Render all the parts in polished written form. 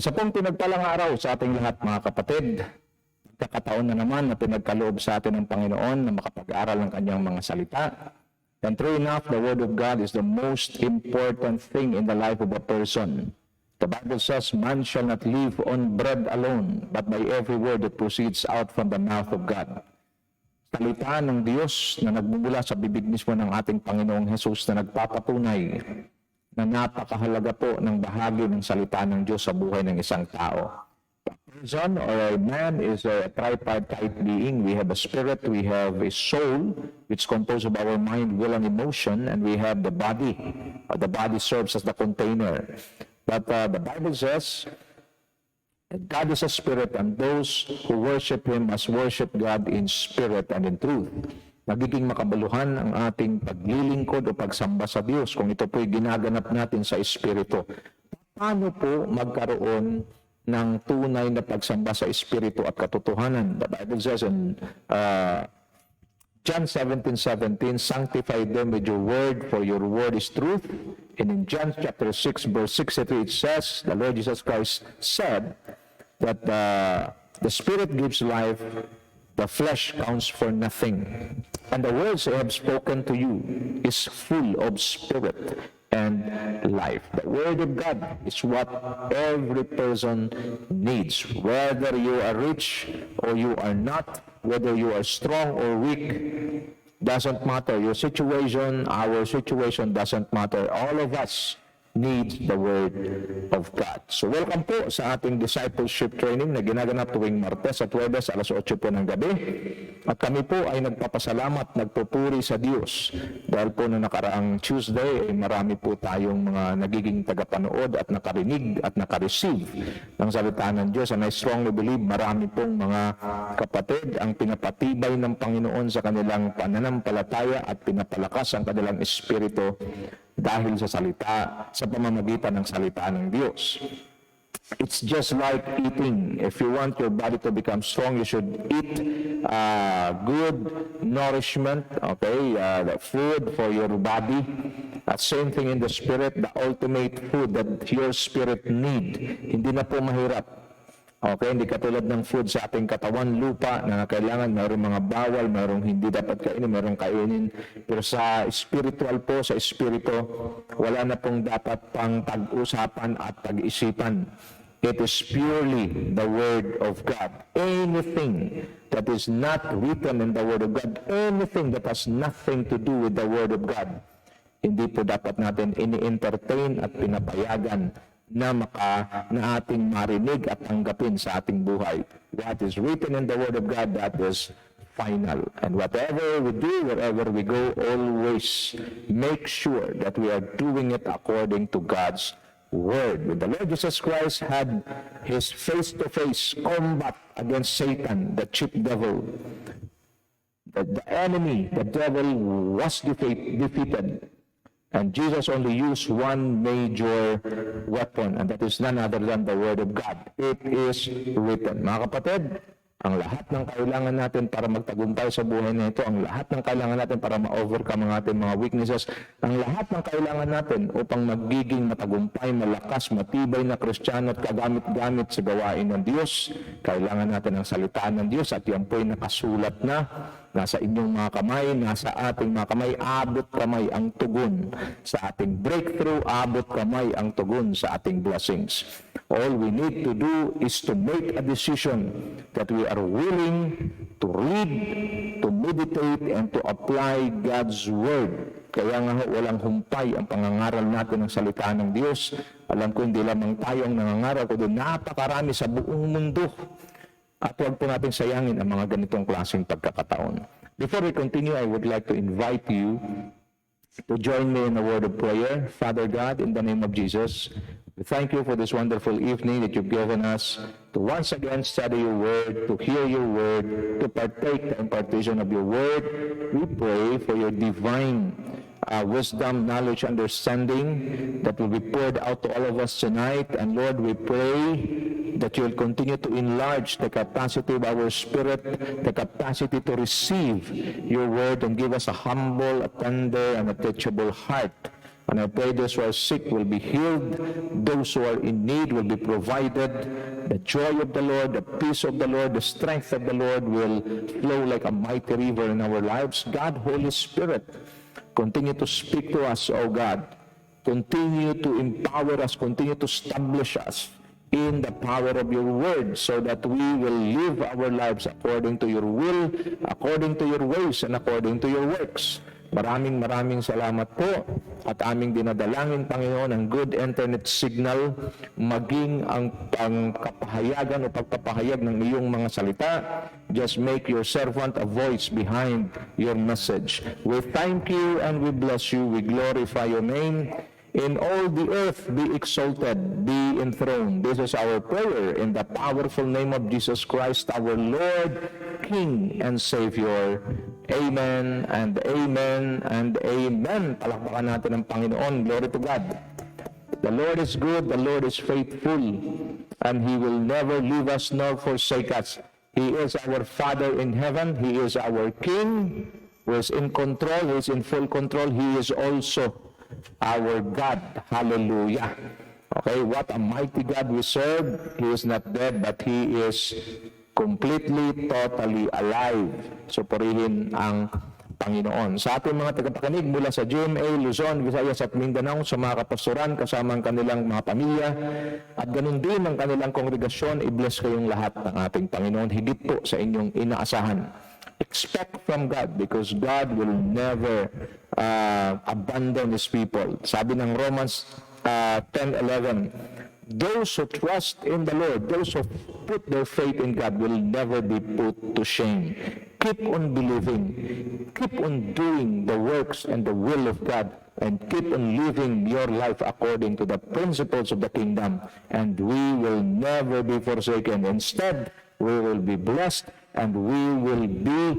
Isa pong pinagpalang araw sa ating lahat, mga kapatid. Kakataon na naman na pinagkaloob sa atin ng Panginoon na makapag-aral ng kanyang mga salita. And true enough, the Word of God is the most important thing in the life of a person. The Bible says, man shall not live on bread alone, but by every word that proceeds out from the mouth of God. Salita ng Diyos na nagbubula sa bibig mismo ng ating Panginoong Hesus na nagpapatunay na napakahalaga po ng bahagi ng salita ng Diyos sa buhay ng isang tao. A person or a man is a tripartite being. We have a spirit, we have a soul, which is composed of our mind, will, and emotion, and we have the body. The body serves as the container. But the Bible says, God is a spirit, and those who worship Him must worship God in spirit and in truth. Nagiging makabaluhan ang ating paglilingkod o pagsamba sa Diyos kung ito po'y ginaganap natin sa Espiritu. Paano po magkaroon ng tunay na pagsamba sa Espiritu at katotohanan? The Bible says in John 17:17, sanctify them with your word, for your word is truth. And in John chapter 6, verse 63, it says, the Lord Jesus Christ said that the Spirit gives life, the flesh counts for nothing. And the words I have spoken to you is full of spirit and life. The Word of God is what every person needs. Whether you are rich or you are not, whether you are strong or weak, doesn't matter. Your situation, our situation doesn't matter. All of us needs the Word of God. So welcome po sa ating discipleship training na ginaganap tuwing Martes at Huwebes alas 8 po ng gabi. At kami po ay nagpapasalamat, nagpupuri sa Diyos. Dahil po na nakaraang Tuesday ay marami po tayong mga nagiging tagapanood at nakarinig at nakareceive ng salita ng Diyos. And I strongly believe marami pong mga kapatid ang pinapatibay ng Panginoon sa kanilang pananampalataya at pinapalakas ang kanilang espiritu dahil sa salita, sa pamamagitan ng salita ng Diyos. It's just like eating. If you want your body to become strong, you should eat good nourishment, okay, food for your body. Same thing in the spirit, the ultimate food that your spirit need. Hindi na po mahirap. Okay, hindi katulad ng food sa ating katawan, lupa, na kailangan mayroong mga bawal, mayroong hindi dapat kainin, mayroong kainin. Pero sa spiritual po, sa espiritu, wala na pong dapat pang pag-usapan at pag-isipan. It is purely the Word of God. Anything that is not written in the Word of God, anything that has nothing to do with the Word of God, hindi po dapat natin ini-entertain at pinapayagan na ating marinig at tanggapin sa ating buhay. What is written in the Word of God, that is final. And whatever we do, wherever we go, always make sure that we are doing it according to God's Word. When the Lord Jesus Christ had His face-to-face combat against Satan, the chief devil, the enemy, the devil was defeated. And Jesus only used one major weapon, and that is none other than the Word of God. It is written. Mga kapatid, ang lahat ng kailangan natin para magtagumpay sa buhay na ito, ang lahat ng kailangan natin para ma-overcome ang ating mga weaknesses, ang lahat ng kailangan natin upang magiging matagumpay, malakas, matibay na Kristiyano at kagamit-gamit sa gawain ng Diyos, kailangan natin ang salita ng Diyos at yan po'y nakasulat na. Nasa inyong mga kamay, nasa ating mga kamay, abot kamay ang tugon sa ating breakthrough, abot kamay ang tugon sa ating blessings. All we need to do is to make a decision that we are willing to read, to meditate, and to apply God's Word. Kaya nga walang humpay ang pangangaral natin ng salita ng Diyos. Alam ko hindi lamang tayo ang nangangaral, kundi napakarami sa buong mundo. At huwag po natin sayangin ang mga ganitong klaseng pagkakataon. Before we continue, I would like to invite you to join me in a word of prayer. Father God, in the name of Jesus, we thank you for this wonderful evening that you've given us to once again study your word, to hear your word, to partake the impartation of your word. We pray for your divine wisdom, knowledge, understanding that will be poured out to all of us tonight. And Lord, we pray that you will continue to enlarge the capacity of our spirit, the capacity to receive your word, and give us a humble, a tender, and a teachable heart And I pray those who are sick will be healed, those who are in need will be provided. The joy of the Lord, the peace of the Lord, the strength of the Lord will flow like a mighty river in our lives. God, Holy Spirit, continue to speak to us, O God. Continue to empower us, continue to establish us in the power of your word so that we will live our lives according to your will, according to your ways, and according to your works. Maraming salamat po at aming dinadalangin, Panginoon, ang good internet signal, maging ang kapahayagan o pagpapahayag ng iyong mga salita. Just make your servant a voice behind your message. We thank you and we bless you. We glorify your name. In all the earth be exalted, be enthroned. This is our prayer in the powerful name of Jesus Christ, our Lord, King, and Savior. Amen and amen and amen. Palakpakan natin ang Panginoon. Glory to God. The Lord is good, the Lord is faithful, and He will never leave us nor forsake us. He is our Father in heaven. He is our King, who is in control, who is in full control. He is also our God. Hallelujah. Okay, what a mighty God we serve. He is not dead, but He is completely, totally alive. So, purihin ang Panginoon. Sa ating mga tagapakinig mula sa GMA, Luzon, Visayas at Mindanao, sa mga kapastoran, kasama ang kanilang mga pamilya, at ganun din ang kanilang kongregasyon, i-bless kayong lahat ng ating Panginoon, higit po sa inyong inaasahan. Expect from God because God will never abandon His people. Sabi ng Romans 10:11, those who trust in the Lord, those who put their faith in God will never be put to shame. Keep on believing, keep on doing the works and the will of God, and keep on living your life according to the principles of the kingdom, and we will never be forsaken. Instead, we will be blessed and we will be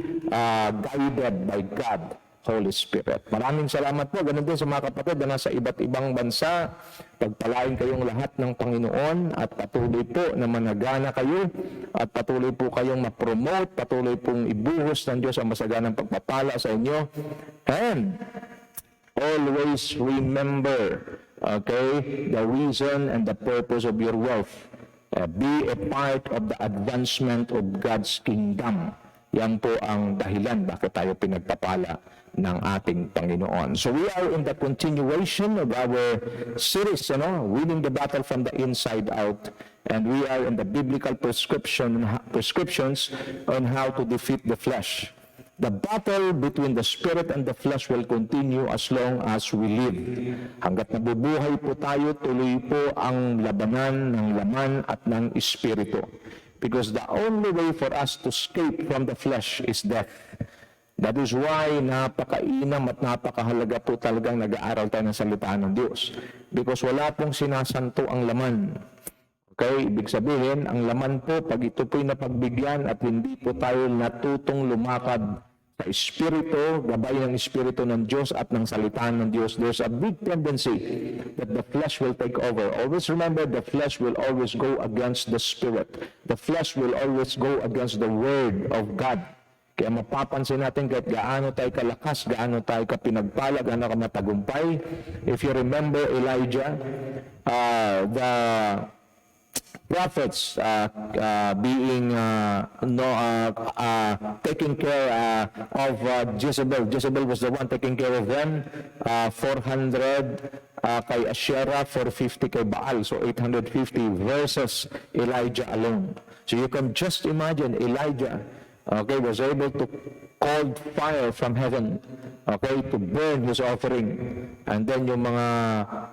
guided by God, Holy Spirit. Maraming salamat po. Ganun din sa mga kapatid na nasa iba't ibang bansa. Pagpalain kayong lahat ng Panginoon at patuloy po na managana kayo at patuloy po kayong ma-promote, patuloy pong ibuhos ng Diyos ang masaganang pagpapala sa inyo. And always remember, okay, the reason and the purpose of your wealth. Be a part of the advancement of God's kingdom. Yan po ang dahilan bakit tayo pinagpapala ng ating Panginoon. So we are in the continuation of our series, winning the battle from the inside out. And we are in the biblical prescriptions on how to defeat the flesh. The battle between the spirit and the flesh will continue as long as we live. Hanggat nabubuhay po tayo, tuloy po ang labanan ng laman at ng espiritu. Because the only way for us to escape from the flesh is death. That is why napakainam at napakahalaga po talagang nag-aaral tayo ng salita ng Diyos. Because wala pong sinasanto ang laman. Okay, ibig sabihin, ang laman po, pag ito po'y napagbigyan at hindi po tayo natutong lumakad sa Espiritu, gabay ng Espiritu ng Diyos at ng salita ng Diyos, there's a big tendency that the flesh will take over. Always remember, the flesh will always go against the Spirit. The flesh will always go against the Word of God. Kaya mapapansin natin kahit gaano tayo kalakas, gaano tayo kapinagpala, gaano ka matagumpay. If you remember Elijah, the prophets taking care of Jezebel. Jezebel was the one taking care of them. 400 kay Asherah, 450 kay Baal. So 850 versus Elijah alone. So you can just imagine Elijah, okay, was able to call fire from heaven, okay, to burn his offering. And then yung mga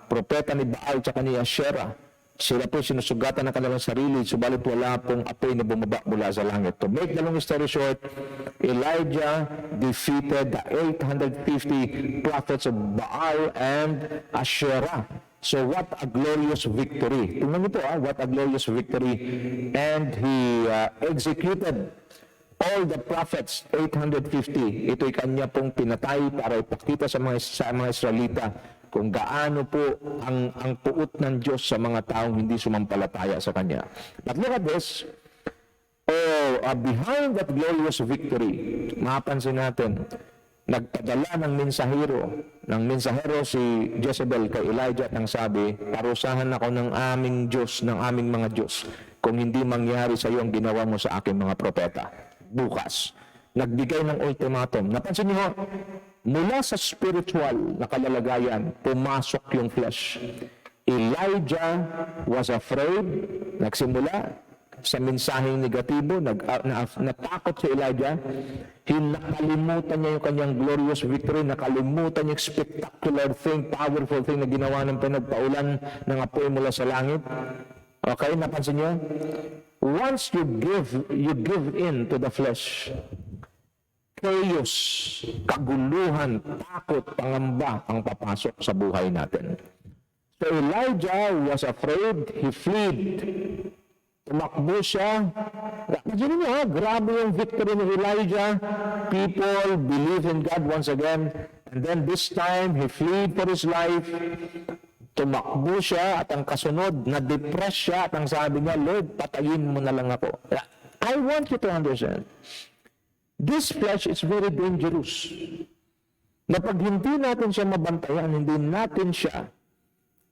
propeta ni Baal tsaka ni Asherah, sila po sinusugatan ng kanilang sarili, subalit wala pong apoy na bumaba mula sa langit. To make the long story short, Elijah defeated the 850 prophets of Baal and Asherah. So what a glorious victory. Tingnan niyo po, what a glorious victory. And he executed all the prophets, 850. Ito'y kanya pong pinatay para ipakita sa mga Israelita kung gaano po ang puot ng Diyos sa mga taong hindi sumampalataya sa Kanya. But look at this. Behind that glorious victory, mapapansin natin nagpadala ng mensahero si Jezebel kay Elijah at ang sabi, parusahan ako ng aming Diyos, ng aming mga Diyos, kung hindi mangyari sa iyo ang ginawa mo sa aking mga propeta. Bukas. Nagbigay ng ultimatum. Napansin niyo, mula sa spiritual na kalalagayan, pumasok yung flesh. Elijah was afraid, nagsimula sa mensaheng negatibo, natakot si Elijah, nakalimutan niya yung kanyang glorious victory, nakalimutan niya yung spectacular thing, powerful thing na ginawa ng pinagpaulan ng apoy mula sa langit. Okay, napansin niyo? Once you give in to the flesh, chaos, kaguluhan, takot, pangamba ang papasok sa buhay natin. So Elijah was afraid, he fled. Tumakbo siya. Imagine niyo, grabe yung victory ni Elijah. People believe in God once again. And then this time, he fled for his life. Tumakbo siya at ang kasunod, na-depress siya at ang sabi niya, Lord, patayin mo na lang ako. I want you to understand, this flesh is very dangerous. Na pag hindi natin siya mabantayan, hindi natin siya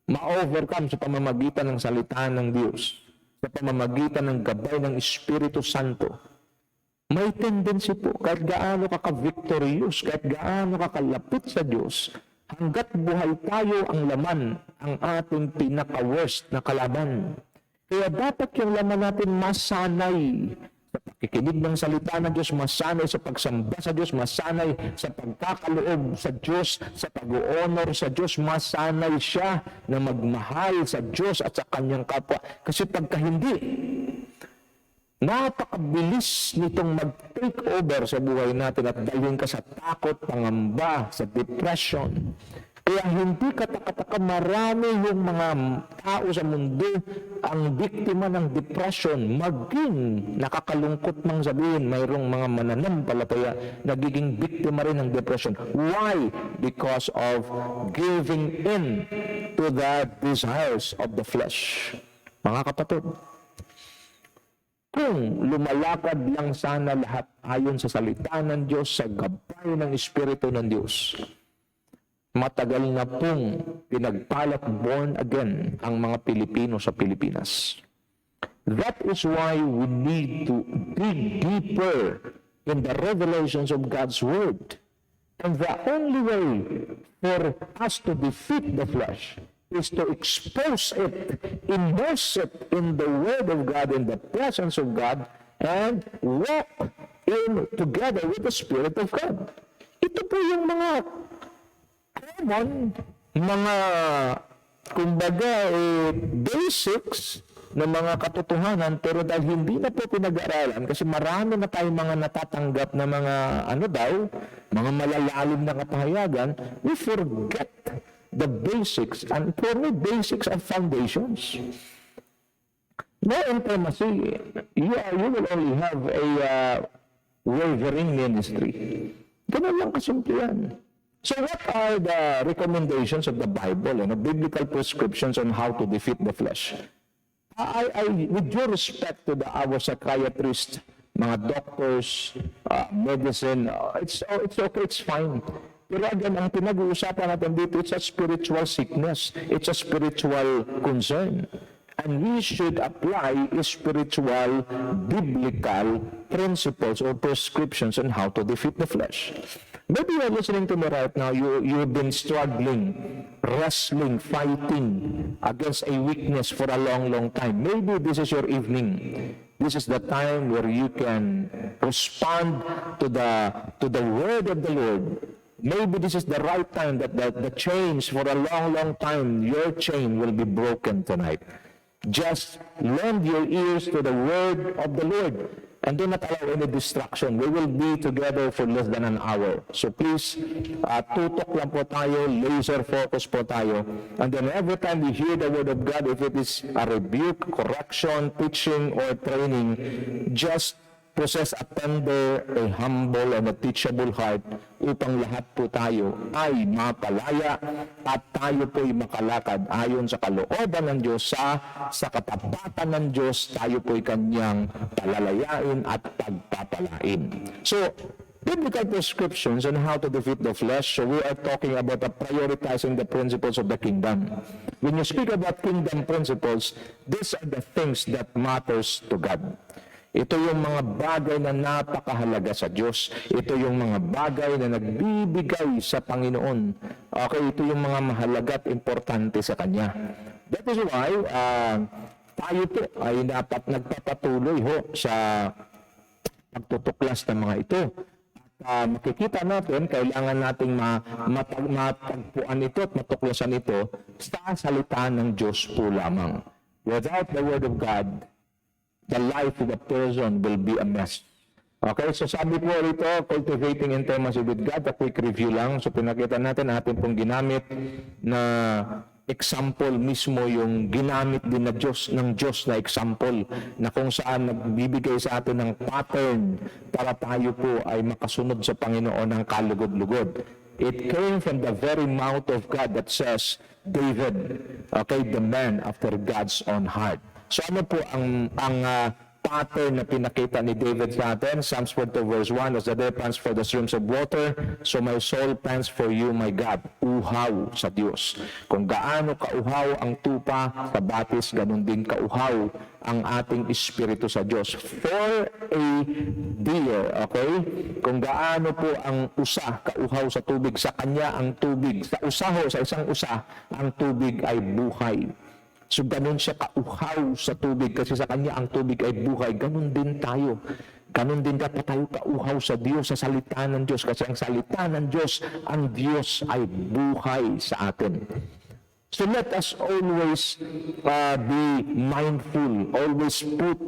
ma-overcome sa pamamagitan ng salita ng Diyos, sa pamamagitan ng gabay ng Espiritu Santo, may tendency po, kahit gaano ka ka-victorious, kahit gaano ka kalapit sa Diyos, hanggat buhay tayo ang laman, ang ating pinaka-worst na kalaban. Kaya dapat yung laman natin masanay sa pakikinig ng salita ng Diyos, masanay sa pagsamba sa Diyos, masanay sa pagkakaloob sa Diyos, sa pag-honor sa Diyos, masanay siya na magmahal sa Diyos at sa kanyang kapwa. Kasi pagka hindi, napakabilis nitong mag-take over sa buhay natin at dalhin ka sa takot, pangamba, sa depression. Kaya hindi katakataka marami yung mga tao sa mundo ang biktima ng depression, maging nakakalungkot mang sabihin, mayroong mga mananampalataya nagiging biktima rin ng depression. Why? Because of giving in to the desires of the flesh. Mga kapatid, kung lumalakad lang sana lahat ayon sa salita ng Diyos, sa gabay ng Espiritu ng Diyos, matagal na pong pinagpalat born again ang mga Pilipino sa Pilipinas. That is why we need to dig deeper in the revelations of God's Word. And the only way for us to defeat the flesh is to expose it, immerse it in the Word of God, in the presence of God, and walk in together with the Spirit of God. Ito po yung mga common, mga kumbaga basics na mga katotohanan, pero dahil hindi na po pinag-aaralan, kasi marami na tayong mga natatanggap na mga mga malalalim na kapahayagan, we forget the basics, and for me, basics are foundations. No intimacy, you will only have a wavering ministry. Ganun lang kasimple yan. So what are the recommendations of the Bible, biblical prescriptions on how to defeat the flesh? With due respect to our psychiatrists, mga doctors, medicine, it's okay, it's fine. Pero again, ang pinag-uusapan natin dito, it's a spiritual sickness. It's a spiritual concern. And we should apply spiritual, biblical principles or prescriptions on how to defeat the flesh. Maybe you're listening to me right now, you've been struggling, wrestling, fighting against a weakness for a long, long time. Maybe this is your evening. This is the time where you can respond to the word of the Lord. Maybe this is the right time that the chains for a long, long time, your chain will be broken tonight. Just lend your ears to the word of the Lord and do not allow any distraction. We will be together for less than an hour. So please, tutok lang po tayo, laser focus po tayo. And then every time we hear the word of God, if it is a rebuke, correction, teaching, or training, just possess a tender, a humble, and a teachable heart upang lahat po tayo ay mapalaya at tayo po ay makalakad ayon sa kalooban ng Diyos, sa katapatan ng Diyos, tayo po ay kanyang palalayain at pagpapalain. So, biblical prescriptions on how to defeat the flesh. So we are talking about prioritizing the principles of the kingdom. When you speak about kingdom principles, these are the things that matters to God. Ito yung mga bagay na napakahalaga sa Diyos. Ito yung mga bagay na nagbibigay sa Panginoon. Okay, ito yung mga mahalaga at importante sa Kanya. That is why tayo po ay dapat nagpapatuloy sa pagtutuklas ng mga ito. At makikita natin, kailangan nating matagpuan ito at matuklasan ito sa salita ng Diyos po lamang. Without the Word of God, the life of a person will be a mess. Okay, so sabi po rito, cultivating intimacy with God, a quick review lang. So pinakita natin, atin pong ginamit na example mismo yung ginamit din ng Diyos na example na kung saan nagbibigay sa atin ng pattern para tayo po ay makasunod sa Panginoon ng kalugod-lugod. It came from the very mouth of God that says, David, okay, the man after God's own heart. So ano po ang pattern na pinakita ni David sa atin? Psalms 42 verse 1, as the deer pants for the streams of water, so my soul pants for you, my God. Uhaw sa Diyos. Kung gaano kauhaw ang tupa sa batis, ganun din kauhaw ang ating espiritu sa Diyos. For a deer, okay? Kung gaano po ang usa kauhaw sa tubig, sa kanya ang tubig, sa isang usa, ang tubig ay buhay. So, ganun siya kauhaw sa tubig kasi sa Kanya ang tubig ay buhay. Ganun din tayo. Ganun din dapat tayo kauhaw sa Diyos, sa salita ng Diyos. Kasi ang salita ng Diyos, ang Diyos ay buhay sa atin. So, let us always be mindful. Always put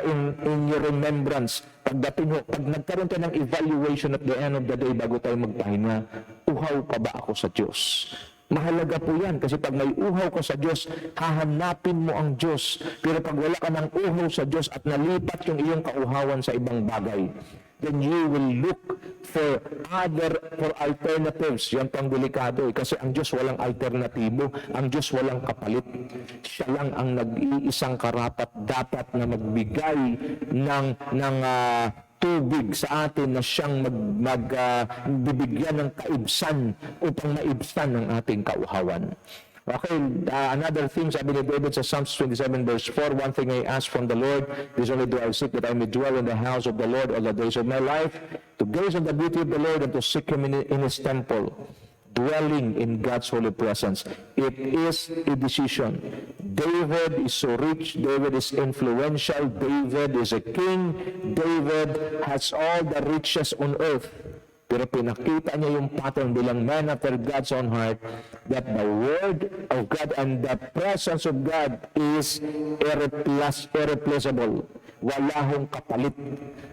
in your remembrance. Pag nagkaroon tayo ng evaluation at the end of the day bago tayo magpahinga, uhaw pa ba ako sa Diyos? Mahalaga po yan kasi pag may uhaw ka sa Diyos, hahanapin mo ang Diyos. Pero pag wala ka ng uhaw sa Diyos at nalipat yung iyong kauhawan sa ibang bagay, then you will look for alternatives. Yan pang delikado kasi ang Diyos walang alternatibo, ang Diyos walang kapalit. Siya lang ang nag-iisang karapat dapat na magbigay ng tubig sa atin na siyang magbibigyan ng kaibsan upang maibsan ang ating kauhawan. Okay, another thing, sabi ni David sa Psalms 27 verse 4, one thing I ask from the Lord, this only do I seek, that I may dwell in the house of the Lord all the days of my life, to gaze on the beauty of the Lord and to seek Him in His temple. Dwelling in God's holy presence. It is a decision. David is so rich. David is influential. David is a king. David has all the riches on earth. Pero pinakita niya yung pattern bilang man after God's own heart that the Word of God and the presence of God is irreplaceable. Wala hong kapalit.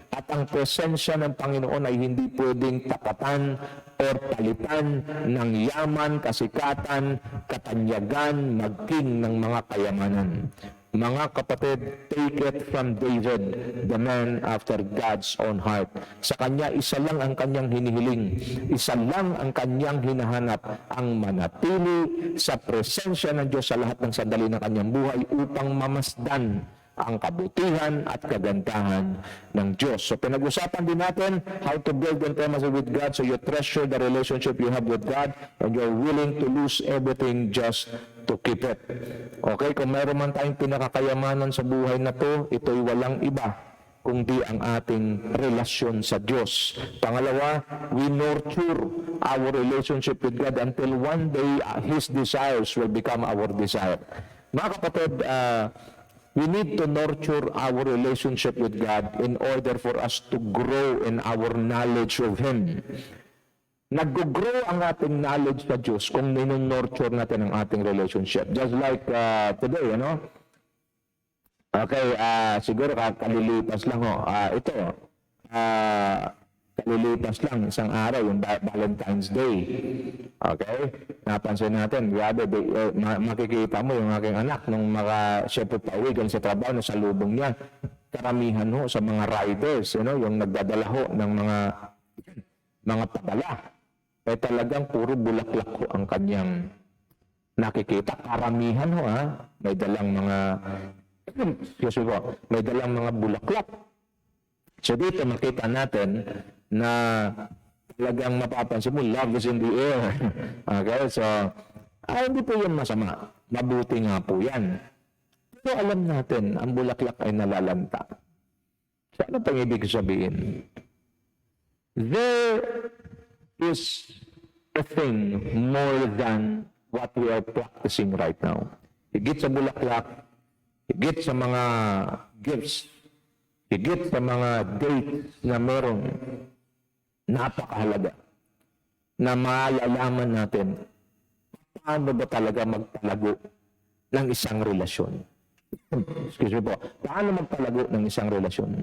At ang presensya ng Panginoon ay hindi pwedeng tapatan o palitan ng yaman, kasikatan, katanyagan, maging ng mga kayamanan. Mga kapatid, take it from David, the man after God's own heart. Sa kanya, isa lang ang kanyang hinihiling. Isa lang ang kanyang hinahanap, ang manatili sa presensya ng Diyos sa lahat ng sandali ng kanyang buhay upang mamasdan ang kabutihan at kagandahan ng Diyos. So pinag-usapan din natin how to build intimacy with God so you treasure the relationship you have with God and you're willing to lose everything just to keep it. Okay, kung mayroon man tayong pinakakayamanan sa buhay na to, ito'y walang iba kundi ang ating relasyon sa Diyos. Pangalawa, we nurture our relationship with God until one day His desires will become our desire. Mga kapatid, we need to nurture our relationship with God in order for us to grow in our knowledge of Him. Nag-grow ang ating knowledge sa Diyos kung nurture natin ang ating relationship. Just like today, Okay, siguro kalilipas lang kalilipas lang isang araw, yung Valentine's Day. Okay? Napansin natin, grabe, makikita mo yung aking anak nung siyempre pauwi sa trabaho, sa lubong niya. Karamihan sa mga riders, yung nagdadala ng mga padala. Talagang puro bulaklak ang kanyang nakikita. Karamihan may dalang may dalang mga bulaklak. So dito makita natin na talagang mapapansin mo, love is in the air. Okay, so, hindi po yun masama. Mabuti nga po yan. Pero alam natin, ang bulaklak ay nalalanta. So, ano pang ibig sabihin? There is a thing more than what we are practicing right now. Higit sa bulaklak, higit sa mga gifts, higit sa mga dates na meron, napakahalaga na malalaman natin paano ba talaga magpalago ng isang relasyon. Excuse me po. Paano magpalago ng isang relasyon?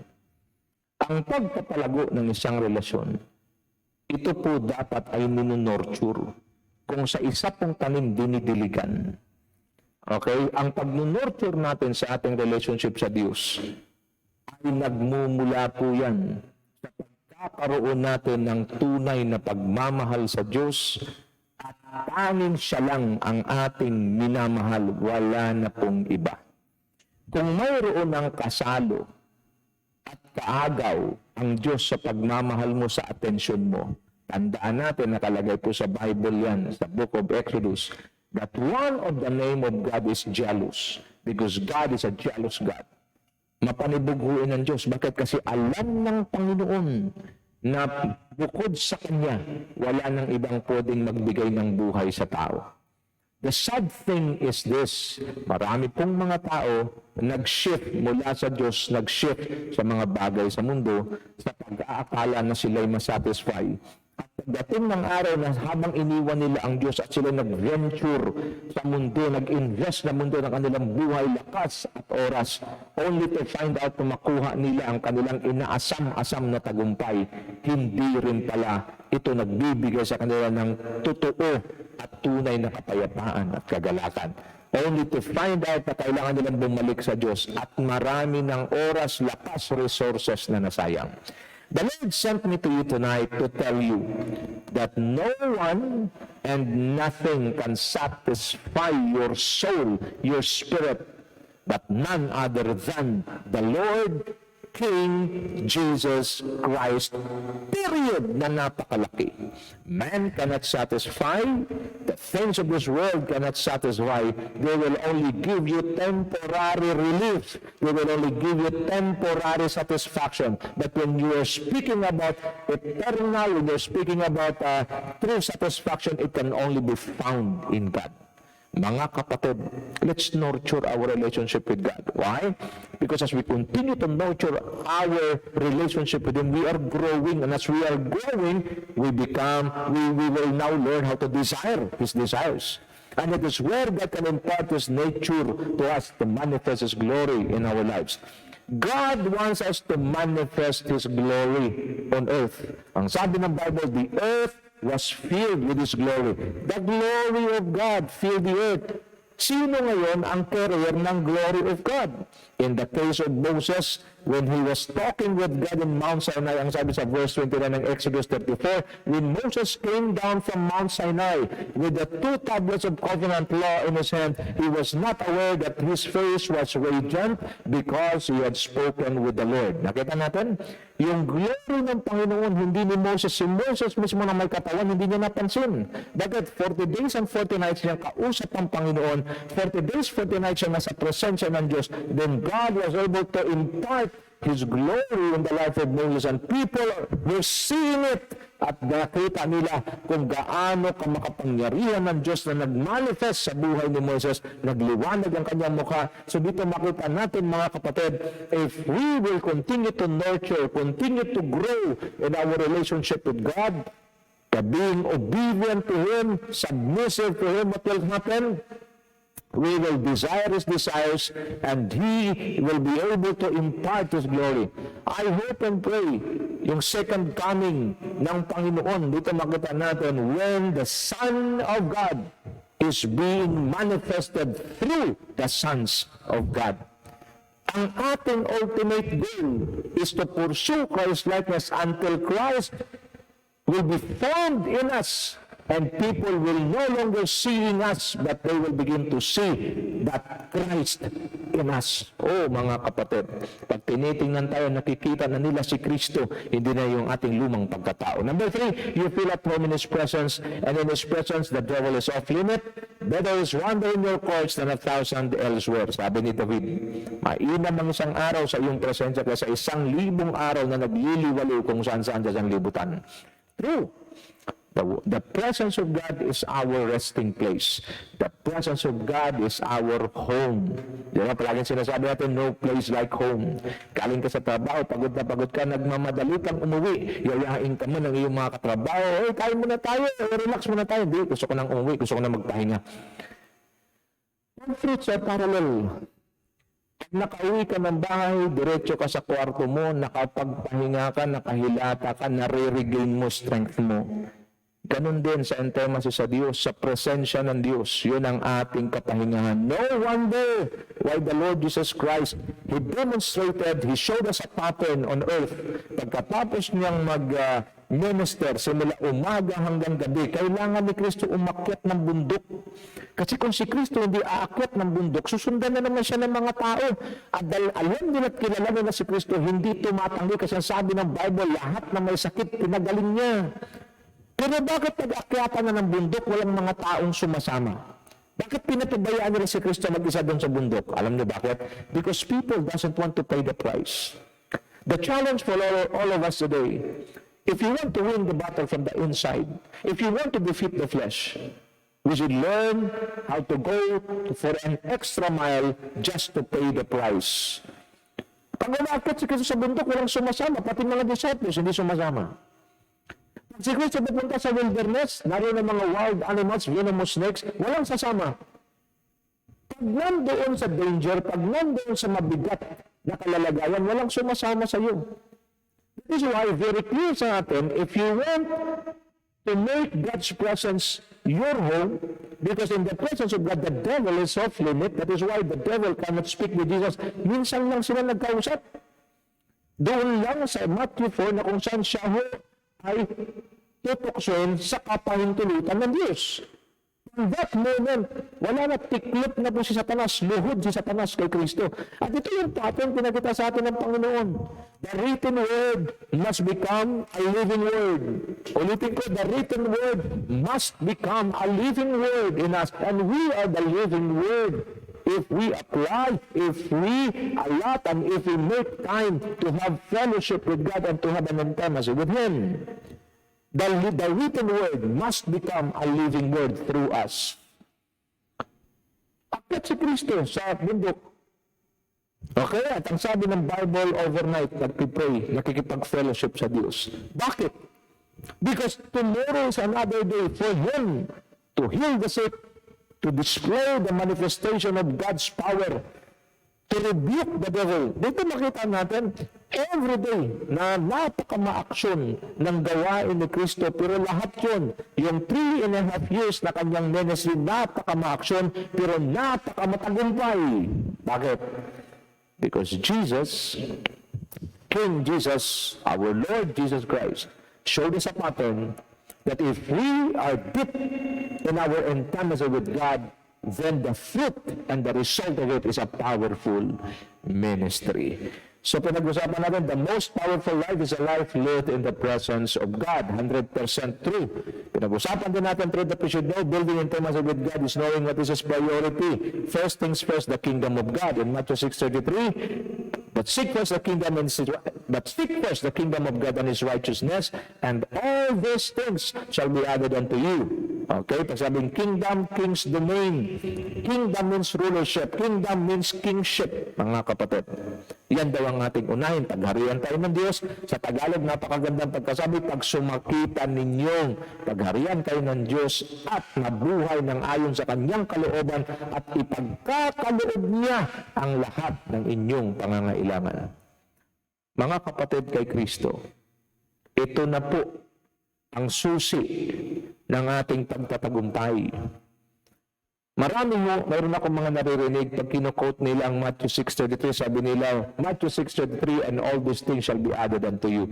Ang pagpapalago ng isang relasyon, ito po dapat ay ninunurture. Kung sa isa pong tanim dinidiligan. Okay? Ang pag-nurture natin sa ating relationship sa Diyos ay nagmumula po yan sa pagkakaroon natin ng tunay na pagmamahal sa Diyos at tanging siya lang ang ating minamahal, wala na pong iba. Kung mayroon ng kasalo at kaagaw ang Diyos sa pagmamahal mo sa atensyon mo, tandaan natin, nakalagay po sa Bible yan, sa Book of Exodus, that one of the name of God is jealous, because God is a jealous God. Mapanibughuin ng Diyos. Bakit? Kasi alam ng Panginoon na bukod sa Kanya, wala nang ibang pwedeng magbigay ng buhay sa tao. The sad thing is this, marami pong mga tao nag-shift mula sa Diyos, nag-shift sa mga bagay sa mundo, sa pag-aakala na sila'y masatisfy. At pagdating ng araw na habang iniwan nila ang Diyos at sila nag-venture sa mundo, nag-invest na mundo ng kanilang buhay, lakas at oras, only to find out na makuha nila ang kanilang inaasam-asam na tagumpay, hindi rin pala ito nagbibigay sa kanila ng totoo at tunay na kapayapaan at kagalakan. Only to find out na kailangan nilang bumalik sa Diyos at marami ng oras, lakas, resources na nasayang. The Lord sent me to you tonight to tell you that no one and nothing can satisfy your soul, your spirit, but none other than the Lord King Jesus Christ, period, na napakalaki. Man cannot satisfy, the things of this world cannot satisfy. They will only give you temporary relief. They will only give you temporary satisfaction. But when you are speaking about eternal, when you're speaking about true satisfaction, it can only be found in God. Mga kapatid, let's nurture our relationship with God. Why? Because as we continue to nurture our relationship with Him, we are growing. And as we are growing, we will now learn how to desire His desires. And it is where God can impart His nature to us to manifest His glory in our lives. God wants us to manifest His glory on earth. Ang sabi ng Bible, the earth was filled with His glory. The glory of God filled the earth. Sino ngayon ang carrier ng glory of God? In the case of Moses, when he was talking with God in Mount Sinai, ang sabi sa verse 29 ng Exodus 34, when Moses came down from Mount Sinai with the 2 tablets of covenant law in his hand, he was not aware that his face was radiant because he had spoken with the Lord. Nakita natin? Yung glory ng Panginoon, hindi ni Moses, si Moses mismo na may katawan, hindi niya napansin. Bakit? 40 days and 40 nights niyang kausap ang Panginoon, 40 days, 40 nights siya nasa presensya ng Diyos, then God was able to impart His glory in the life of Moses, and people were seeing it at nakita nila kung gaano kamakapangyarihan ng Diyos na nagmanifest sa buhay ni Moses, nagliwanag ang kanyang mukha. So dito makita natin, mga kapatid, if we will continue to nurture, continue to grow in our relationship with God, being obedient to Him, submissive to Him, what will happen? We will desire His desires, and He will be able to impart His glory. I hope and pray, yung second coming ng Panginoon, dito makita natin, when the Son of God is being manifested through the sons of God. Ang ating ultimate goal is to pursue Christ-likeness until Christ will be formed in us And people will no longer seeing us, but they will begin to see that Christ in us. Oh, mga kapatid, pag tinitingnan tayo, nakikita na nila si Kristo, hindi na yung ating lumang pagkatao. Number 3, you feel at home in His presence, and in His presence, the devil is off limit. Better is wander in your courts than 1,000 elsewhere. Sabi ni David, mainam ang isang araw sa iyong presensya kaysa 1,000 araw na nagliliwalo kung saan-saan sa libutan. True. The presence of God is our resting place. The presence of God is our home. Diba? Palaging sinasabi natin, no place like home. Galing ka sa trabaho, pagod na pagod ka, nagmamadali kang umuwi. Yayain ka mo ng iyong mga katrabaho. Hey, kain muna tayo, relax muna tayo. Hindi, gusto ko nang umuwi, gusto ko nang magpahinga. Ang fruits are parallel. Nakauwi ka ng bahay, diretso ka sa kwarto mo, nakapagpahinga ka, nakahilata ka, nare-regain mo strength mo. Ganun din sa intimacy sa Diyos, sa presensya ng Diyos. Yun ang ating kapahingahan. No wonder why the Lord Jesus Christ, He demonstrated, He showed us a pattern on earth. Pagkatapos niyang mag-minister, simula umaga hanggang gabi, kailangan ni Kristo umakyat ng bundok. Kasi kung si Kristo hindi aakyat ng bundok, susundan na naman siya ng mga tao. At dahil alam din at kilala na si Kristo, hindi tumatanggi kasi sabi ng Bible, lahat na may sakit, pinagaling niya. Pero bakit pag-akyatan na ng bundok, walang mga taong sumasama? Bakit pinapabayaan nila si Kristo mag-isa doon sa bundok? Alam niyo bakit? Because people doesn't want to pay the price. The challenge for all of us today, if you want to win the battle from the inside, if you want to defeat the flesh, we should learn how to go for an extra mile just to pay the price. Pag umakyat si Kristo sa bundok, walang sumasama. Pati mga disciples, hindi sumasama. Si Kristo pupunta sa wilderness, naroon ang mga wild animals, venomous snakes, walang sasama. Pag nandoon sa danger, pag nandoon sa mabigat na kalalagayan, walang sumasama sa iyo. This is why, very clear sa atin, if you want to make God's presence your home, because in the presence of God, the devil is off limit. That is why the devil cannot speak with Jesus. Minsan lang sila nagkausap. Doon lang sa Matthew 4 na kung saan siya ay tutoksin sa kapahintulutan ng Diyos. In that moment, wala na, tiklop na po si Satanas, luhod si Satanas kay Kristo. At ito yung pattern pinakita sa atin ng Panginoon. The written word must become a living word. Ulitin ko, the written word must become a living word in us. And we are the living word. If we apply, if we allot, and if we make time to have fellowship with God and to have an intimacy with Him, the written word must become a living word through us. Akyat si Kristo sa bundok. Okay, at ang sabi ng Bible overnight, nagpipray, nakikipag-fellowship sa Diyos. Bakit? Because tomorrow is another day for Him to heal the sick, to display the manifestation of God's power, to rebuke the devil. Dito makita natin, every day, na napaka-maaksyon ng gawain ni Kristo, pero lahat yun, yung 3.5 years na kanyang ministry, napaka-maaksyon, pero napaka-matagumpay. Bakit? Because Jesus, King Jesus, our Lord Jesus Christ, showed us a pattern that if we are deep in our intimacy with God, then the fruit and the result of it is a powerful ministry. So pinag-usapan natin, the most powerful life is a life lived in the presence of God. 100% true. Pinag-usapan din natin, through that we should know, building intimacy with God is knowing what is His priority. First things first, the kingdom of God. In Matthew 6:33, but seek first the kingdom of God and His righteousness, and all these things shall be added unto you. Okay, pag sabing kingdom, king's domain. Kingdom means rulership. Kingdom means kingship, mga kapatid. Yan daw ang ating unahin. Pagharian tayo ng Diyos. Sa Tagalog, napakagandang pagkasabi, pag sumakita ninyong pagharian kayo ng Diyos at nabuhay ng ayon sa kanyang kalooban at ipagkakaloob niya ang lahat ng inyong pangangailangan. Mga kapatid kay Kristo, ito na po ang susi ng ating pagtatagumpay. Mayroon akong mga naririnig pag kino-quote nila ang Matthew 6:33, sabi nila, Matthew 6:33, and all these things shall be added unto you.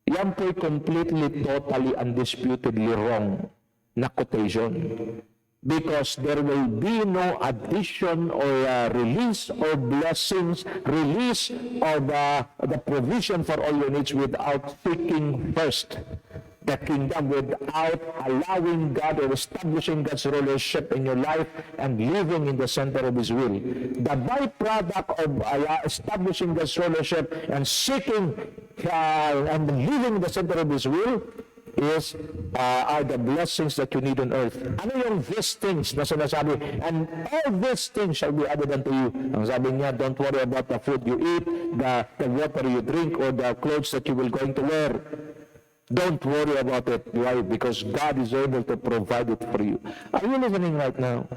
Yan po'y completely, totally, undisputedly wrong. na quotation. Because there will be no addition or release or blessings, release or the provision for all your needs without seeking first the kingdom, without allowing God or establishing God's rulership in your life and living in the center of His will. The byproduct of establishing God's rulership and seeking and living in the center of His will are the blessings that you need on earth. Ano yung these things na sinasabi? And all these things shall be added unto you. Ang sabi niya, don't worry about the food you eat, the water you drink, or the clothes that you will going to wear. Don't worry about it. Why? Because God is able to provide it for you. Are you listening right now?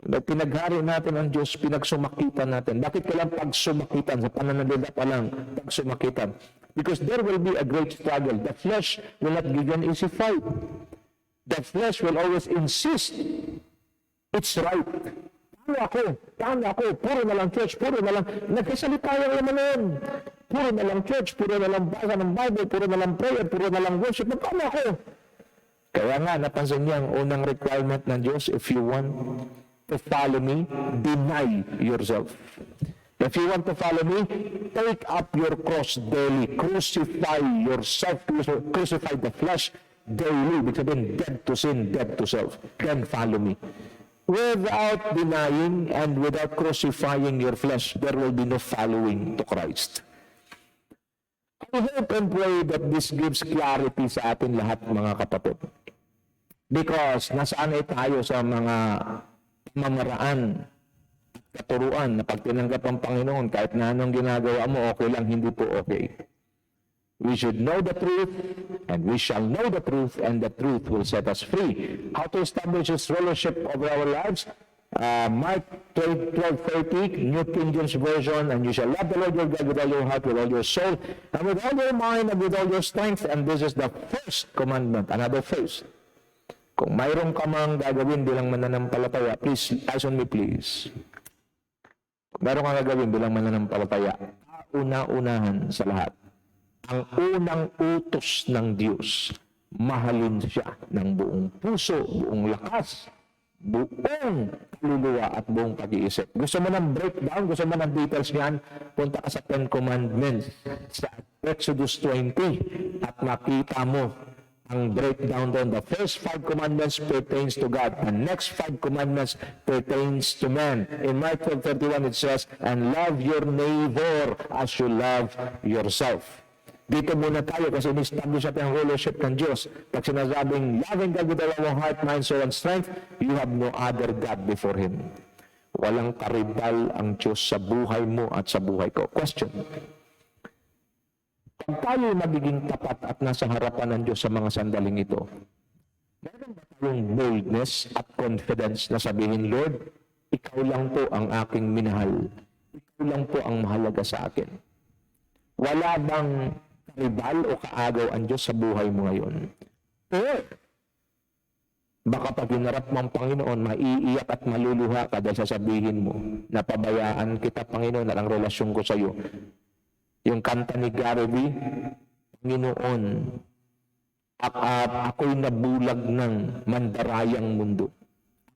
Pinaghari natin ang Diyos, pinagsumakitan natin. Bakit kailang pagsumakitan? Sa pananalita pa lang, pagsumakitan. Because there will be a great struggle. The flesh will not give an easy fight. The flesh will always insist. It's right. Tama ako. Puro na lang church, puro na lang. Nagkasalita yung naman nun. Puro na lang church, puro na lang basa ng Bible, puro na lang prayer, puro na lang worship. Tama ako. Kaya nga, napansin niya ang unang requirement ng Diyos, if you want to follow me, deny yourself. If you want to follow me, take up your cross daily. Crucify yourself. Crucify the flesh daily. Ibig sabihin, dead to sin, dead to self. Then follow me. Without denying and without crucifying your flesh, there will be no following to Christ. I hope and pray that this gives clarity sa atin lahat, mga kapatid. Because nasanay tayo sa mga mamaraan, katuruan na pag tinanggap ang Panginoon, kahit na anong ginagawa mo, okay lang, hindi po okay. We should know the truth, and we shall know the truth, and the truth will set us free. How to establish His rulership over our lives? Mark 12:30, New King James Version, and you shall love the Lord your God with all your heart, with all your soul, and with all your mind, and with all your strength, and this is the first commandment, another first. Kung mayroong ka mang gagawin bilang mananampalataya, please, eyes on me please. Meron kang gagawin bilang mananampalataya, una-unahan sa lahat. Ang unang utos ng Diyos, mahalin siya ng buong puso, buong lakas, buong kaluluwa at buong pag-iisip. Gusto mo ng breakdown, gusto mo ng details niyan, punta ka sa 10 Commandments sa Exodus 20 at makita mo ang breakdown doon. The first 5 commandments pertains to God. The next 5 commandments pertains to man. In Mark 12:31 it says, and love your neighbor as you love yourself. Dito muna tayo kasi in-establish natin ang rulership ng Diyos. Pag sinasabing, loving God with all our heart, mind, soul, and strength, you have no other God before Him. Walang karibal ang Diyos sa buhay mo at sa buhay ko. Question. Pag tayo magiging tapat at nasa harapan ng Diyos sa mga sandaling ito, meron ba tayong boldness at confidence na sabihin, Lord, Ikaw lang po ang aking minahal. Ikaw lang po ang mahalaga sa akin. Wala bang karibal o kaagaw ang Diyos sa buhay mo ngayon? Or, baka pag hinarap mo ang Panginoon, maiiyak at maluluha ka dahil sasabihin mo, napabayaan kita, Panginoon, at ang relasyon ko sa iyo. Yung kanta ni Gary B, Panginoon, ako'y nabulag ng mandarayang mundo.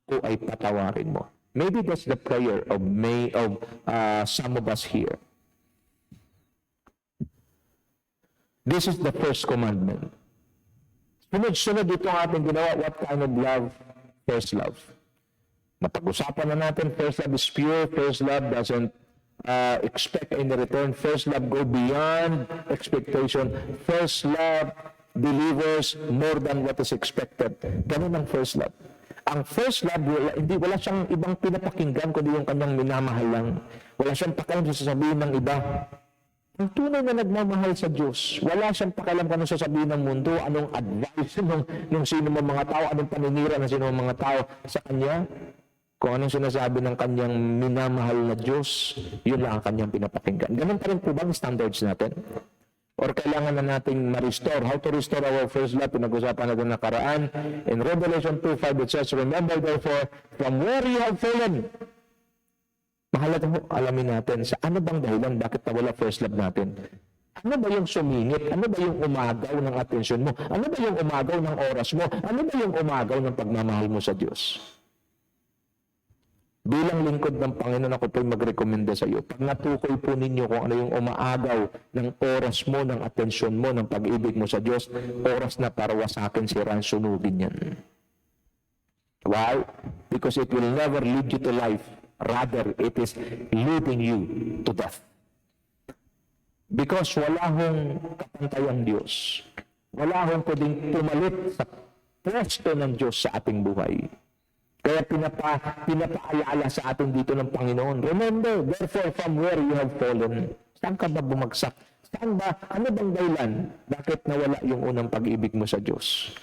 Ako ay patawarin mo. Maybe that's the prayer of some of us here. This is the first commandment. Sunod-sunod ito ang ating ginawa. What kind of love? First love. Napag-usapan na natin, first love is pure. First love doesn't expect any return. First love go beyond expectation. First love delivers more than what is expected. Ganun ang first love. Ang first love, wala siyang ibang pinapakinggan kundi yung kanyang minamahal lang. Wala siyang pakialam sa sasabihin ng iba. Ang tunay na nagmamahal sa Diyos, wala siyang pakialam kung anong sasabihin ng mundo, anong advice ng sino mga tao, anong paninira ng sino mga tao sa Kanya. Kung anong sinasabi ng Kanyang minamahal na Diyos, yun lang ang Kanyang pinapakinggan. Ganun pa rin po ba ang standards natin? Or kailangan na nating ma-restore? How to restore our first love? Pinag-usapan natin nakaraan. In Revelation 2:5 it says, remember therefore, from where you have fallen. Mahalaga mo, alamin natin sa ano bang dahilan bakit nawala first love natin. Ano ba yung sumingit? Ano ba yung umagaw ng atensyon mo? Ano ba yung umagaw ng oras mo? Ano ba yung umagaw ng pagmamahal mo sa Diyos? Bilang lingkod ng Panginoon, ako po'y magrekomenda sa iyo. Pag natukoy po ninyo kung ano yung umaagaw ng oras mo, ng atensyon mo, ng pag-ibig mo sa Diyos, oras na para wasakin, siraan, sunugin yan. Why? Because it will never lead you to life. Rather, it is leading you to death. Because wala hong kapantayang Diyos. Wala hong pwedeng pumalit sa pwesto ng Diyos sa ating buhay. Kaya pinapaayala sa atin dito ng Panginoon. Remember, therefore, from where you have fallen. Saan ka ba bumagsak? Saan ba? Ano bang dahilan? Bakit nawala yung unang pag-ibig mo sa Diyos?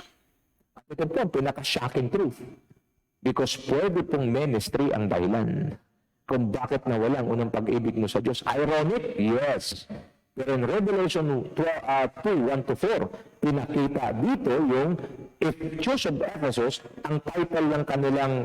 At ito po, pinaka-shocking truth. Because pwede pong ministry ang dahilan kung bakit nawala ang unang pag-ibig mo sa Diyos. Ironic? Yes. Pero in Revelation 2:1-4, pinakita dito yung Church of Ephesus, ang title ng kanilang,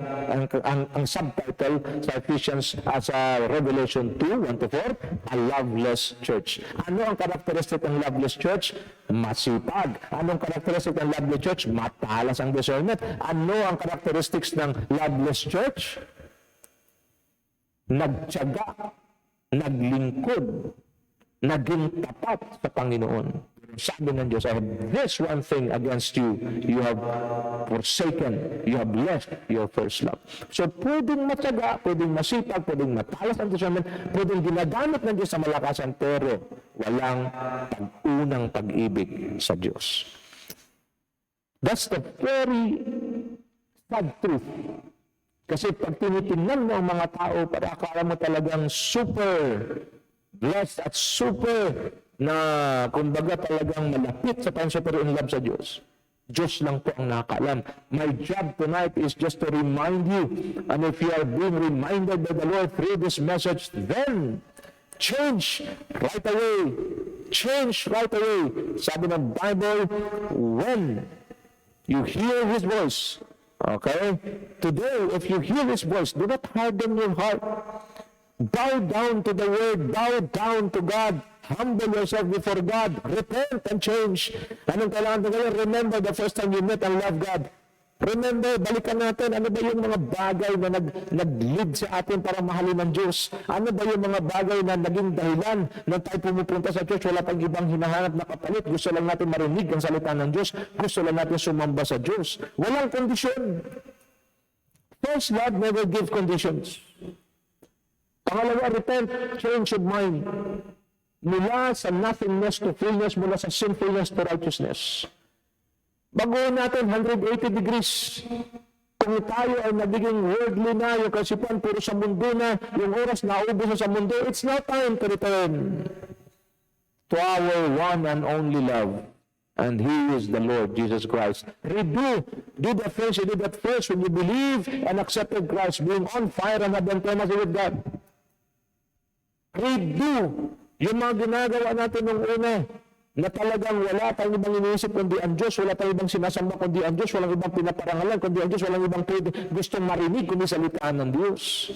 ang subtitle sa Ephesians, sa Revelation 2:1-4, a loveless church. Ano ang characteristic ng loveless church? Masipag. Anong characteristic ng loveless church? Matalas ang discernment. Ano ang characteristics ng loveless church? Nagtiyaga, naglingkod, naging tapat sa Panginoon. Sabi ng Diyos, I have this one thing against you. You have forsaken, you have left your first love. So, pwedeng matyaga, pwedeng masipag, pwedeng matalas ang discernment, pwedeng ginagamit ng Diyos sa malakasan, pero walang unang pag-ibig sa Diyos. That's the very sad truth. Kasi pag tinitingnan mo ang mga tao, para akala mo talagang super blessed at super na kumbaga talagang malapit sa pan super in love sa Diyos. Diyos lang po ang nakakaalam. My job tonight is just to remind you, and if you are being reminded by the Lord through this message, then change right away. Change right away. Sabi ng Bible, when you hear His voice, okay? Today, if you hear His voice, do not harden your heart. Bow down to the Word. Bow down to God. Humble yourself before God. Repent and change. Anong kailangan mo ngayon? Remember the first time you met and love God. Remember, balikan natin, ano ba yung mga bagay na nag-lead sa atin para mahalin ng Diyos? Ano ba yung mga bagay na naging dahilan na tayo pumupunta sa church, wala pang ibang hinahanap na kapalit? Gusto lang natin marinig ang salita ng Diyos. Gusto lang natin sumamba sa Diyos. Walang kondisyon. First love never give conditions. Pangalawa, repent, change of mind. Mula sa nothingness to fullness, mula sa sinfulness to righteousness. Baguhin natin 180 degrees. Kung tayo ay nagiging worldly na, yung kasipan puro sa mundo na, yung oras na ubos sa mundo, it's now time to return to our one and only love. And He is the Lord Jesus Christ. Do the things you did at first when you believed and accepted Christ, being on fire and have intimacy with God. Redo yung mga ginagawa natin nung una, na talagang wala tayong ibang iniisip kundi ang Diyos, wala tayong ibang sinasamba kundi ang Diyos, walang ibang pinaparangalan kundi ang Diyos, walang ibang gustong marinig kundi salitaan ng Diyos.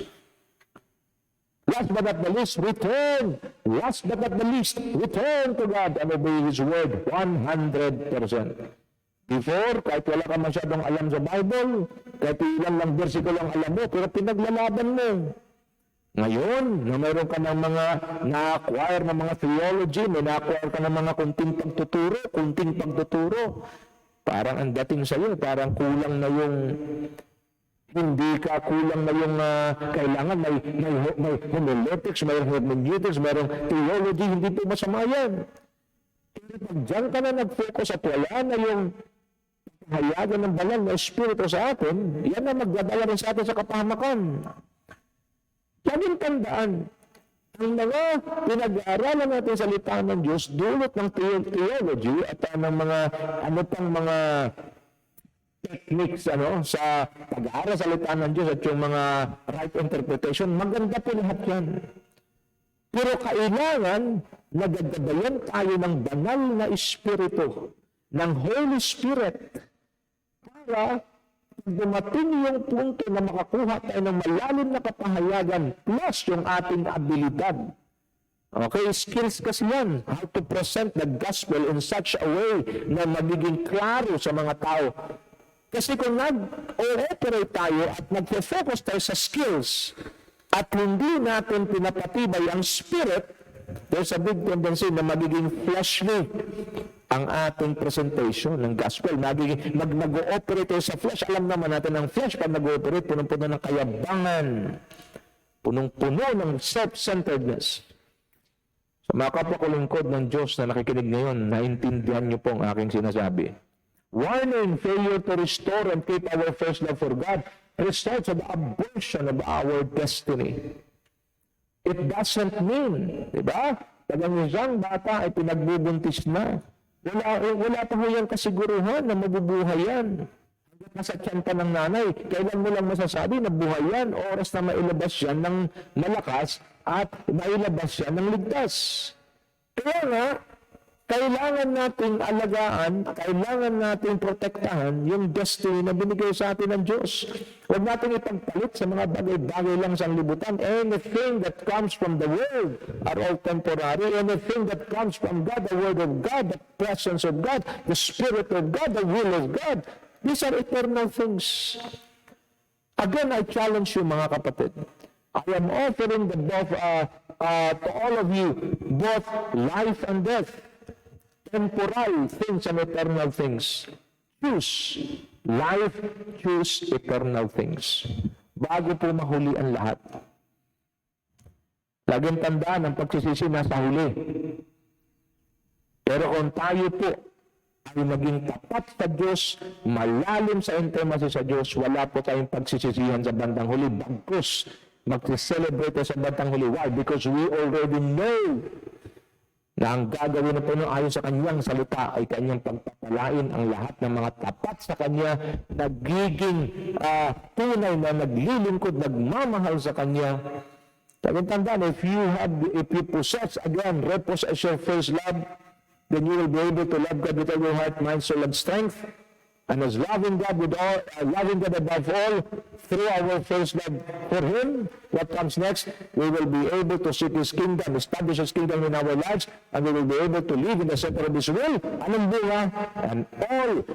Last but not the least, return. Last but not the least, return to God and obey His word 100%. Before, kahit wala ka masyadong alam sa Bible, kahit ilan lang versikulo ang alam mo, pero pinaglalaban mo. Ngayon, na mayroon ka ng mga na-acquire ng mga theology, may na-acquire ka ng mga kunting pagtuturo, parang ang dating sa'yo, parang kulang na yung, hindi ka kulang na yung kailangan, may homiletics, may hermeneutics, mayroong theology, hindi po masama yan. Pero pag dyan ka na nag-focus at wala na yung hayagan ng banal na Espiritu sa atin, yan na magdadala rin sa atin sa kapahamakan. Laging tandaan, ang mga pinag-aaralan natin sa salita ng Diyos, dulot ng theology at ng mga, ano pang mga techniques sa pag-aaral sa salita ng Diyos at yung mga right interpretation, maganda po lahat yan. Pero kailangan nagagabayan tayo ng banal na Espiritu, ng Holy Spirit, para dumating yung punto na makakuha tayo ng malalim na kapahayagan plus yung ating abilidad Okay, skills kasi yan. How to present the gospel in such a way na magiging klaro sa mga tao. Kasi kung nag-operate tayo at nag-focus tayo sa skills at hindi natin pinapatibay ang spirit, there's a big tendency na magiging fleshly ang ating presentation ng gospel. Mag-ooperate tayo sa flesh. Alam naman natin ang flesh, pag nag-ooperate, punong-puno ng kayabangan, punong-puno ng self-centeredness. Sa mga kapwa-lingkod ng Diyos na nakikinig ngayon, naintindihan niyo po ang aking sinasabi. Warning, failure to restore and keep our first love for God results of the abortion of our destiny. It doesn't mean, di ba? Tagang isang bata ay pinagbubuntis na. Wala pa ho yung kasiguruhan na mabubuhay yan. Hanggang nasa tiyan pa ng nanay, kailan mo lang masasabi na buhay yan, oras na mailabas yan ng malakas at mailabas yan ng ligtas. Kaya nga, kailangan nating alagaan, kailangan nating protektahan yung destiny na binigay sa atin ng Diyos. Huwag nating ipagpalit sa mga bagay-bagay lang sa libutan. Anything that comes from the world are all temporary. Anything that comes from God, the Word of God, the presence of God, the Spirit of God, the will of God, these are eternal things. Again, I challenge you mga kapatid. I am offering the both to all of you, both life and death, temporal things and eternal things. Choose life, choose eternal things. Bago po mahuli ang lahat. Laging tandaan ang pagsisisi nasa huli. Pero kung tayo po ay maging tapat sa Diyos, malalim sa intimacy sa Diyos, wala po tayong pagsisisihan sa bandang huli. Bagkus, mag-celebrate sa bandang huli. Why? Because we already know na ang gagawin ng Panginoon ayon sa kanyang salita ay kanyang pagpapalain ang lahat ng mga tapat sa kanya, nagiging tunay na naglilingkod, nagmamahal sa kanya. Tandaan, if you possess, again, repossess your first love, then you will be able to love God with all your heart, mind, soul, and strength. And as loving God above all, through our first love for Him, what comes next? We will be able to seek His kingdom, establish His kingdom in our lives, and we will be able to live in the center of His will. Anong bunga?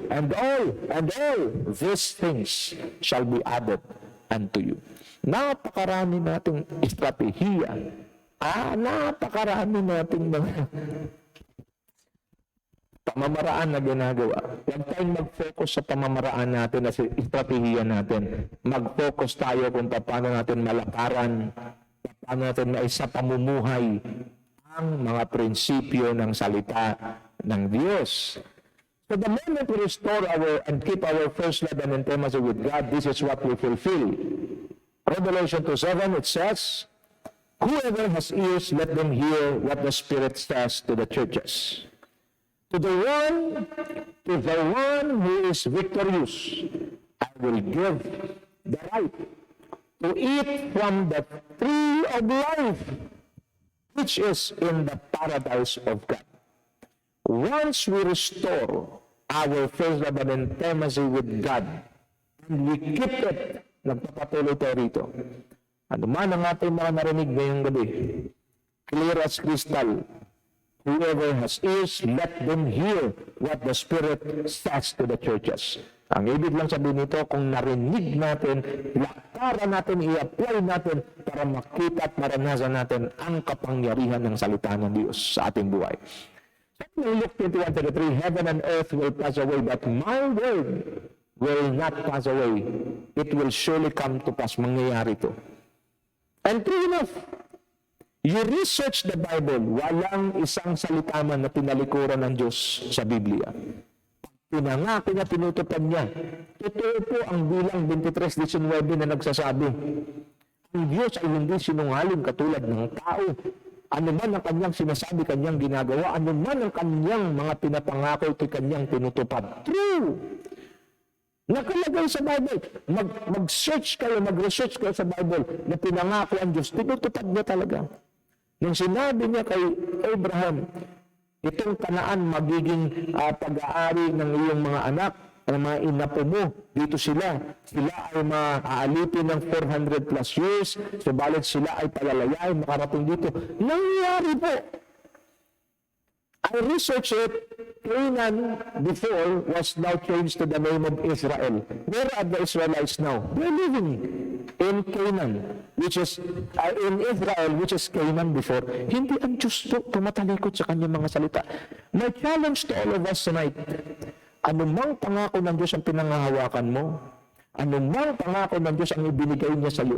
And all these things shall be added unto you. Napakarami nating estratehiya. Napakarami nating mga pamamaraan na ginagawa. Huwag tayong mag-focus sa pamamaraan natin at sa estratehiya natin. Mag-focus tayo kung paano natin malakaran, paano natin maisa pamumuhay ang mga prinsipyo ng salita ng Diyos. So the moment we restore and keep our first love and intimacy with God, this is what we fulfill. Revelation 2:7, it says, whoever has ears, let them hear what the Spirit says to the churches. To the one who is victorious, I will give the right to eat from the tree of life, which is in the paradise of God. Once we restore our first love and intimacy with God, and we keep it, nagpapatuloy tayo rito. Ano man ang ating mga narinig ngayong gabi, clear as crystal, whoever has ears, let them hear what the Spirit says to the churches. Ang ibig lang sabihin nito, kung narinig natin, lakaran natin, i-apply natin para makita at maranasan natin ang kapangyarihan ng salita ng Diyos sa ating buhay. In Luke 21:33, heaven and earth will pass away, but my word will not pass away. It will surely come to pass. Mangyayari ito. And true enough, you research the Bible, walang isang salita man na tinalikuran ng Diyos sa Biblia. Pinangako niya, tinutupad niya. Totoo po ang bilang 23:19 na nagsasabi, ang Diyos ay hindi sinungaling katulad ng tao. Ano man ang kanyang sinasabi, kanyang ginagawa, ano man ang kanyang mga pinapangako, ito'y kanyang tinutupad. True! Nakalagay sa Bible. Mag-search kayo, mag-research kayo sa Bible na pinangako ang Diyos. Tinutupad niya talaga. Nung sinabi niya kay Abraham, itong Kanaan magiging pag-aari ng iyong mga anak, ang mga inapo mo, dito sila ay maaalipin ng 400 plus years, subalit sila ay palalayain, makarating dito. Nangyari po. I researched it. Canaan before was now changed to the name of Israel. Where are the Israelites now? They're living in Canaan, which is in Israel, which is Canaan before. Hindi ang Diyos tumatalikod sa kanyang mga salita. My challenge to all of us tonight, anumang pangako ng Diyos ang pinangahawakan mo, anumang pangako ng Diyos ang ibinigay niya sa iyo,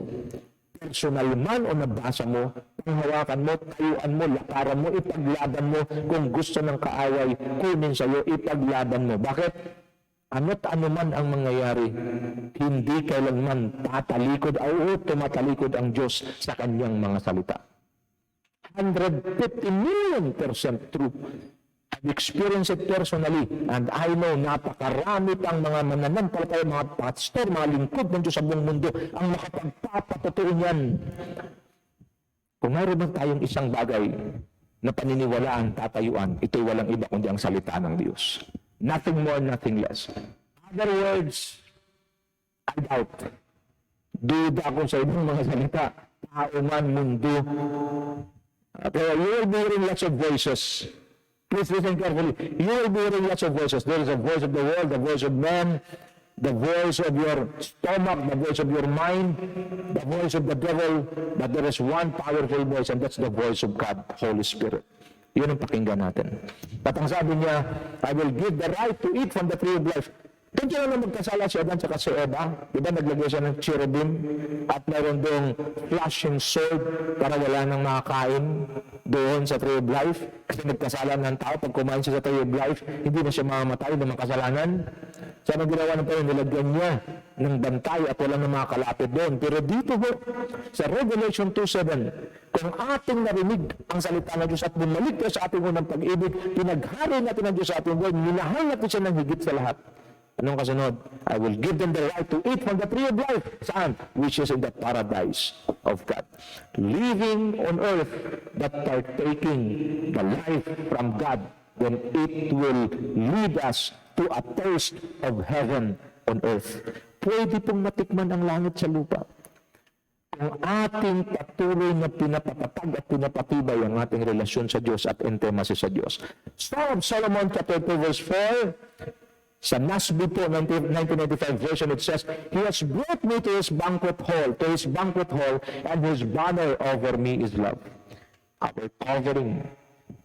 personal man o nabasa mo, panghawakan mo, tayuan mo, lakaran mo, ipaglaban mo, kung gusto ng kaaway, kunin sa iyo, ipaglaban mo. Bakit? Ano't ano man ang mangyayari, hindi kailanman tatalikod o tumatalikod ang Diyos sa kanyang mga salita. 150 million% true. I've experienced it personally, and I know napakarami pang mga mananampalataya, mga pastor, mga lingkod ng Diyos sa buong mundo ang makapagpapatotoo niyan. Kung mayroon bang tayong isang bagay na paniniwalaan, tatayuan, ito'y walang iba kundi ang salita ng Diyos. Nothing more, nothing less. Other words, I doubt. Duda ako sa ibang mga salita. Tao man, mundo. Kaya you will be hearing lots of voices. Please listen carefully. You will be hearing lots of voices. There is a voice of the world, the voice of man, the voice of your stomach, the voice of your mind, the voice of the devil, but there is one powerful voice, and that's the voice of God, Holy Spirit. Yun ang pakinggan natin. At ang sabi niya, I will give the right to eat from the tree of life. Doon siya na magkasala si Adan at si Eva. Diba naglagay siya ng cherubim at meron doong flashing sword para wala nang makakain doon sa tree of life. Kasi nagkasala ng tao. Pag kumain siya sa tree of life, hindi na siya mamamatay ng makasalanan. So anong ginawa ng Panginoon? Nilagyan niya ng bantay at wala nang makakalapit doon. Pero dito po, sa Revelation 2:7, kung ating narinig ang salita ng Diyos at bumalik tayo sa ating unang pag-ibig, pinaghari natin ang Diyos sa ating buhay, minahal natin siya ng higit sa lahat. Anong kasunod? I will give them the right to eat from the tree of life. Saan? Which is in the paradise of God. Living on earth, but partaking the life from God, then it will lead us to a taste of heaven on earth. Pwede pong matikman ang langit sa lupa. Ang ating patuloy na pinapatatag at pinapatibay ang ating relasyon sa Diyos at intimacy sa Diyos. Song of Solomon, chapter 2, verse 4, sa NASB po, 1995 version, it says, He has brought me to His banquet hall, and His banner over me is love. Our covering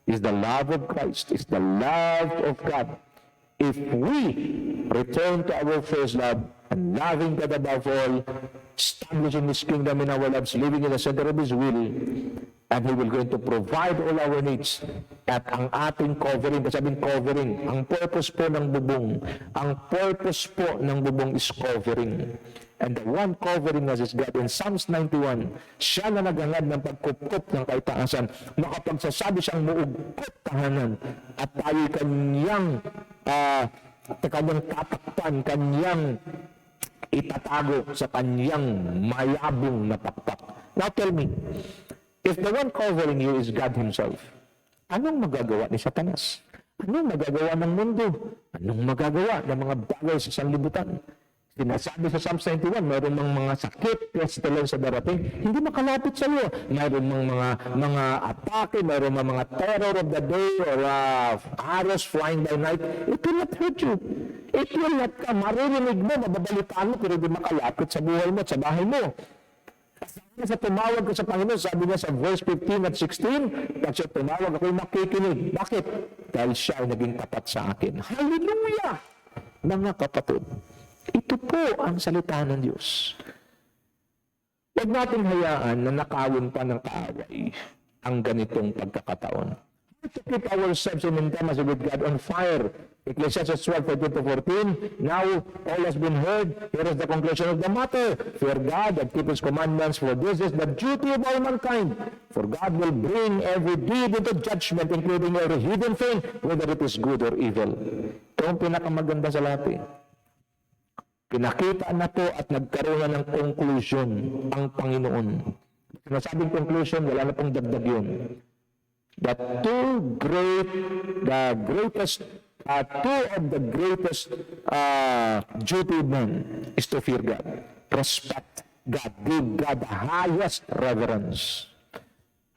is the love of Christ, is the love of God. If we return to our first love, and loving God above all, establishing His kingdom in our lives, living in the center of His will, and He will going to provide all our needs. At ang ating covering, kasabing covering, ang purpose po ng bubong, is covering. And the one covering us is God. In Psalms 91, siya na naghangad ng pagkupkup ng kaitaasan, makapagsasabi siyang muugkot tahanan, at tayo kanyang tatakpan, kanyang itatago sa kanyang mayabong na pakpak. Now tell me, if the one covering you is God Himself, anong magagawa ni Satanas? Anong magagawa ng mundo? Anong magagawa ng mga bagay sa sanlibutan? Sinasabi sa Psalms 91, mayroon mga sakit, pestilence sa darating, hindi makalapit sa iyo. Mayroon mga atake, mayroon mga terror of the day, or arrows flying by night. It will not hurt you. It will not come. Maririnig mo, mababalitaan mo, pero hindi makalapit sa buhay mo at sa bahay mo. Sa tumawag ko sa Panginoon, sabi niya sa verse 15 at 16, pag siya tumawag, ako'y makikinig. Bakit? Dahil siya ay naging tapat sa akin. Hallelujah! Mga kapatid, ito po ang salita ng Diyos. Huwag natin hayaan na nakawin pa ng kaaway ang ganitong pagkakataon. To keep ourselves in intimacy with God on fire. Ecclesiastes 12:13-14. Now all has been heard. Here is the conclusion of the matter. Fear God and keep His commandments, for this is the duty of all mankind. For God will bring every deed into judgment, including every hidden thing, whether it is good or evil. Ito ang pinakamaganda sa lahat. Pinakita na to at nagkaroon na ng conclusion ang Panginoon. Sinasabing conclusion, wala na pong dagdag yun. The greatest two of the greatest duty of man is to fear God, respect God, give God the highest reverence,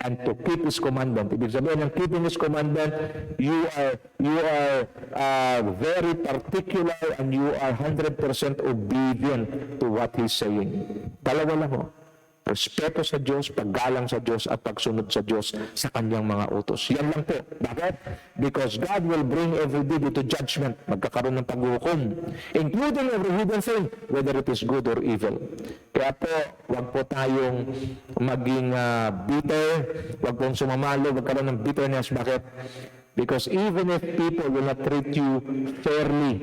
and to keep His commandment. Ibig sabihin ng keeping His commandment, you are very particular and you are 100% obedient to what He's saying. Dalawa lang ho. Respeto sa Diyos, paggalang sa Diyos, at pagsunod sa Diyos sa Kanyang mga utos. Yan lang po. Bakit? Because God will bring every deed into judgment. Magkakaroon ng paghuhukom, including every hidden thing, whether it is good or evil. Kaya po, wag po tayong maging bitter, wag pong sumamalo, magkaroon ng bitterness. Bakit? Because even if people will not treat you fairly,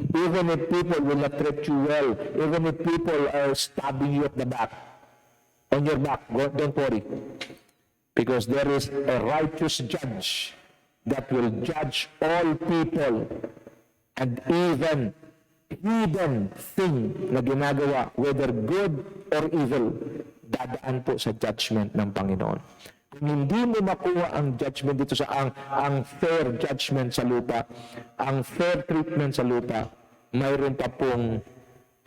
even if people will not treat you well, even if people are stabbing you at the back, on your back, don't worry. Because there is a righteous judge that will judge all people, and even hidden thing na ginagawa, whether good or evil, dadaan po sa judgment ng Panginoon. Kung hindi mo makuha ang judgment dito sa ang fair judgment sa lupa, ang fair treatment sa lupa, mayroon pa pong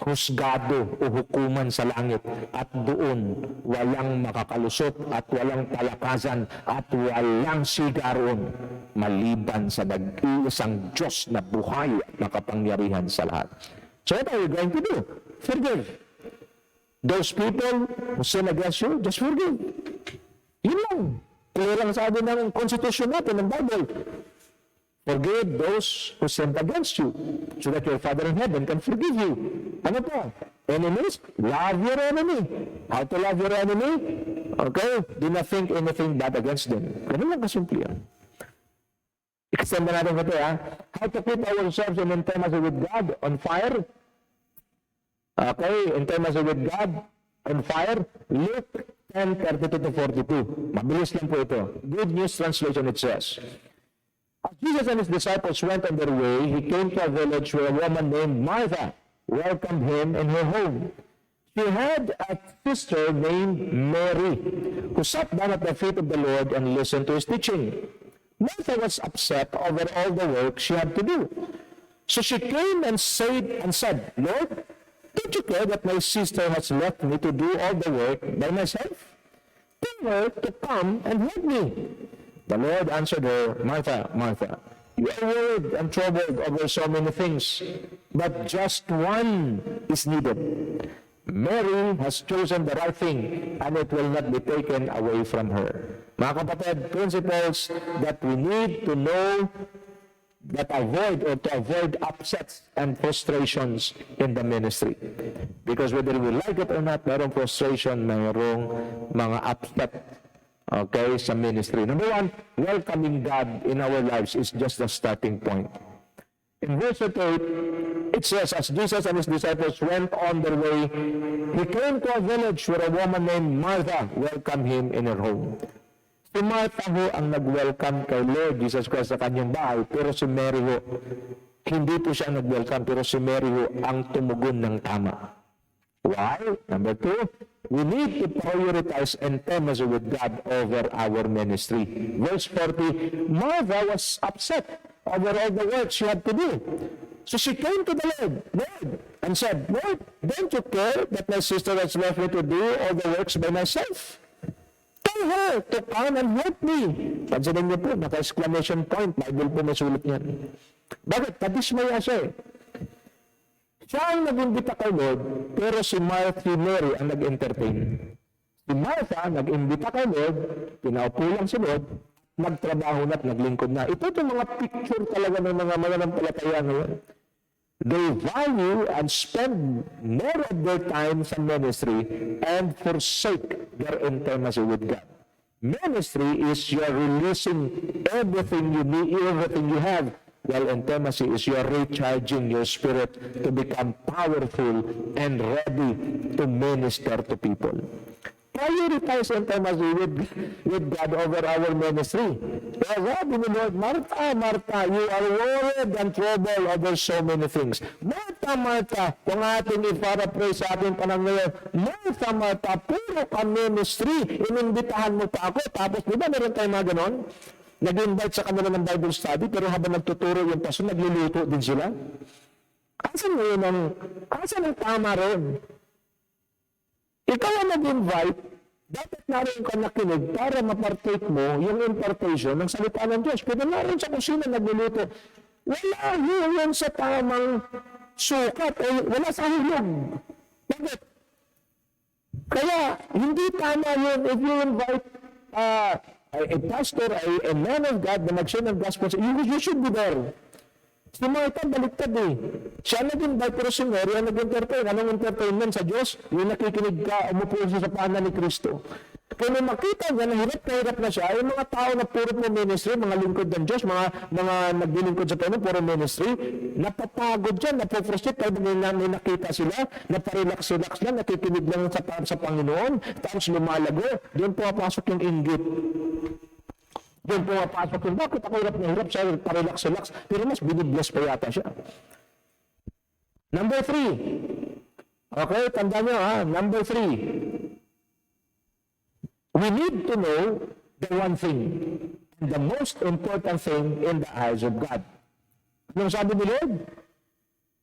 husgado o hukuman sa langit, at doon walang makakalusot at walang palakasan at walang sigaron maliban sa nag-iisang Diyos na buhay at makapangyarihan sa lahat. So what are you going to do? Forgive. Those people who sin against you, just forgive. Yun lang. Clear lang sabi ng Constitution natin, ng Bible. Forgive those who sinned against you, so that your Father in heaven can forgive you. Ano po? Enemies? Love your enemy. How to love your enemy? Okay? Do not think anything bad against them. Ganun lang kasimple yan. Extend na natin ito, ha? How to keep ourselves in intimacy with God on fire? Okay? Intimacy with God on fire? Luke 10:32-42. Mabilis lang po ito. Good News Translation, it says, as Jesus and His disciples went on their way, He came to a village where a woman named Martha welcomed Him in her home. She had a sister named Mary, who sat down at the feet of the Lord and listened to His teaching. Martha was upset over all the work she had to do. So she came and said, Lord, don't you care that my sister has left me to do all the work by myself? Tell her to come and help me. The Lord answered her, Martha, Martha, you are worried and troubled over so many things, but just one is needed. Mary has chosen the right thing, and it will not be taken away from her. Mga kapatid, principles that we need to know that to avoid upsets and frustrations in the ministry. Because whether we like it or not, mayroong frustration, mayroong mga upset, okay, sa ministry. Number one, welcoming God in our lives is just the starting point. In verse 8, it says, as Jesus and His disciples went on their way, He came to a village where a woman named Martha welcomed Him in her home. Si Martha ho ang nag-welcome kay Lord Jesus Christ sa kanyang bahay, pero si Mary ho, hindi po siya nag-welcome, pero si Mary ho ang tumugon ng tama. Why? Number two, we need to prioritize intimacy with God over our ministry. Verse 40, Martha was upset over all the work she had to do. So she came to the Lord, and said, Lord, don't you care that my sister has left me to do all the works by myself? Tell her to come and help me. Pansanin niyo po, naka-exclamation point. Bible po may sulit niyan. Bakit? Kadismaya siya eh. Siya ang nag-imbita kay Lord, pero si Mary ang nag-entertain. Si Martha nag-imbita kay Lord, pinaupo lang si Lord, nagtrabaho na at naglingkod na. Ito itong mga picture talaga ng mga mananampalataya ngayon. They value and spend more of their time sa ministry and forsake their intimacy with God. Ministry is your releasing everything you need, everything you have, while intimacy is your recharging your spirit to become powerful and ready to minister to people. Prioritize intimacy with God over our ministry. Kaya sabi ni Lord, Martha, Martha, you are worried and troubled over so many things. Martha, Martha, kung ating i-paraphrase sa ating panahon ngayon, Martha, Martha, puro ka ministry, inimbitahan mo pa ako, tapos di ba meron tayong mga ganon? nag-invite sa kanila ng Bible study, pero habang nagtuturo yung pastor, nagluluto din sila. Asan ang tama rin? Ikaw ang nag-invite, dapat naroon ka nakinig para ma-partake mo yung impartation ng salita ng Diyos. Pero naroon sa kusina nagluluto, wala yun sa tamang sukat o wala sa hulog. Bakit? Kaya, hindi tama yun if you invite a pastor, a man of God na mag-share ng gospel, you should be there. Si Martha, baliktad eh. Siya nag-invite, pero si Mary ang nag-entertain. Anong entertainment sa Diyos? Yung nakikinig ka, umupo siya sa paanan ni Kristo. Kaya nung makita niya na hirap na siya, yung mga tao na puro po ministry, mga lingkod ng Diyos, mga naglilingkod sa Panginoon, puro ministry, napapagod dyan, napofrustrate, kaya may nakita sila, naparelax-relax lang, nakikinig lang sa Panginoon, tapos lumalago, doon pumapasok yung inggit. Doon pumapasok yung, bakit ako hirap na hirap siya, parelax-relax, pero mas binibless pa yata siya. Number 3. Okay, tanda nyo ha, number 3. We need to know the one thing, and the most important thing in the eyes of God. Anong sabi ni Lord?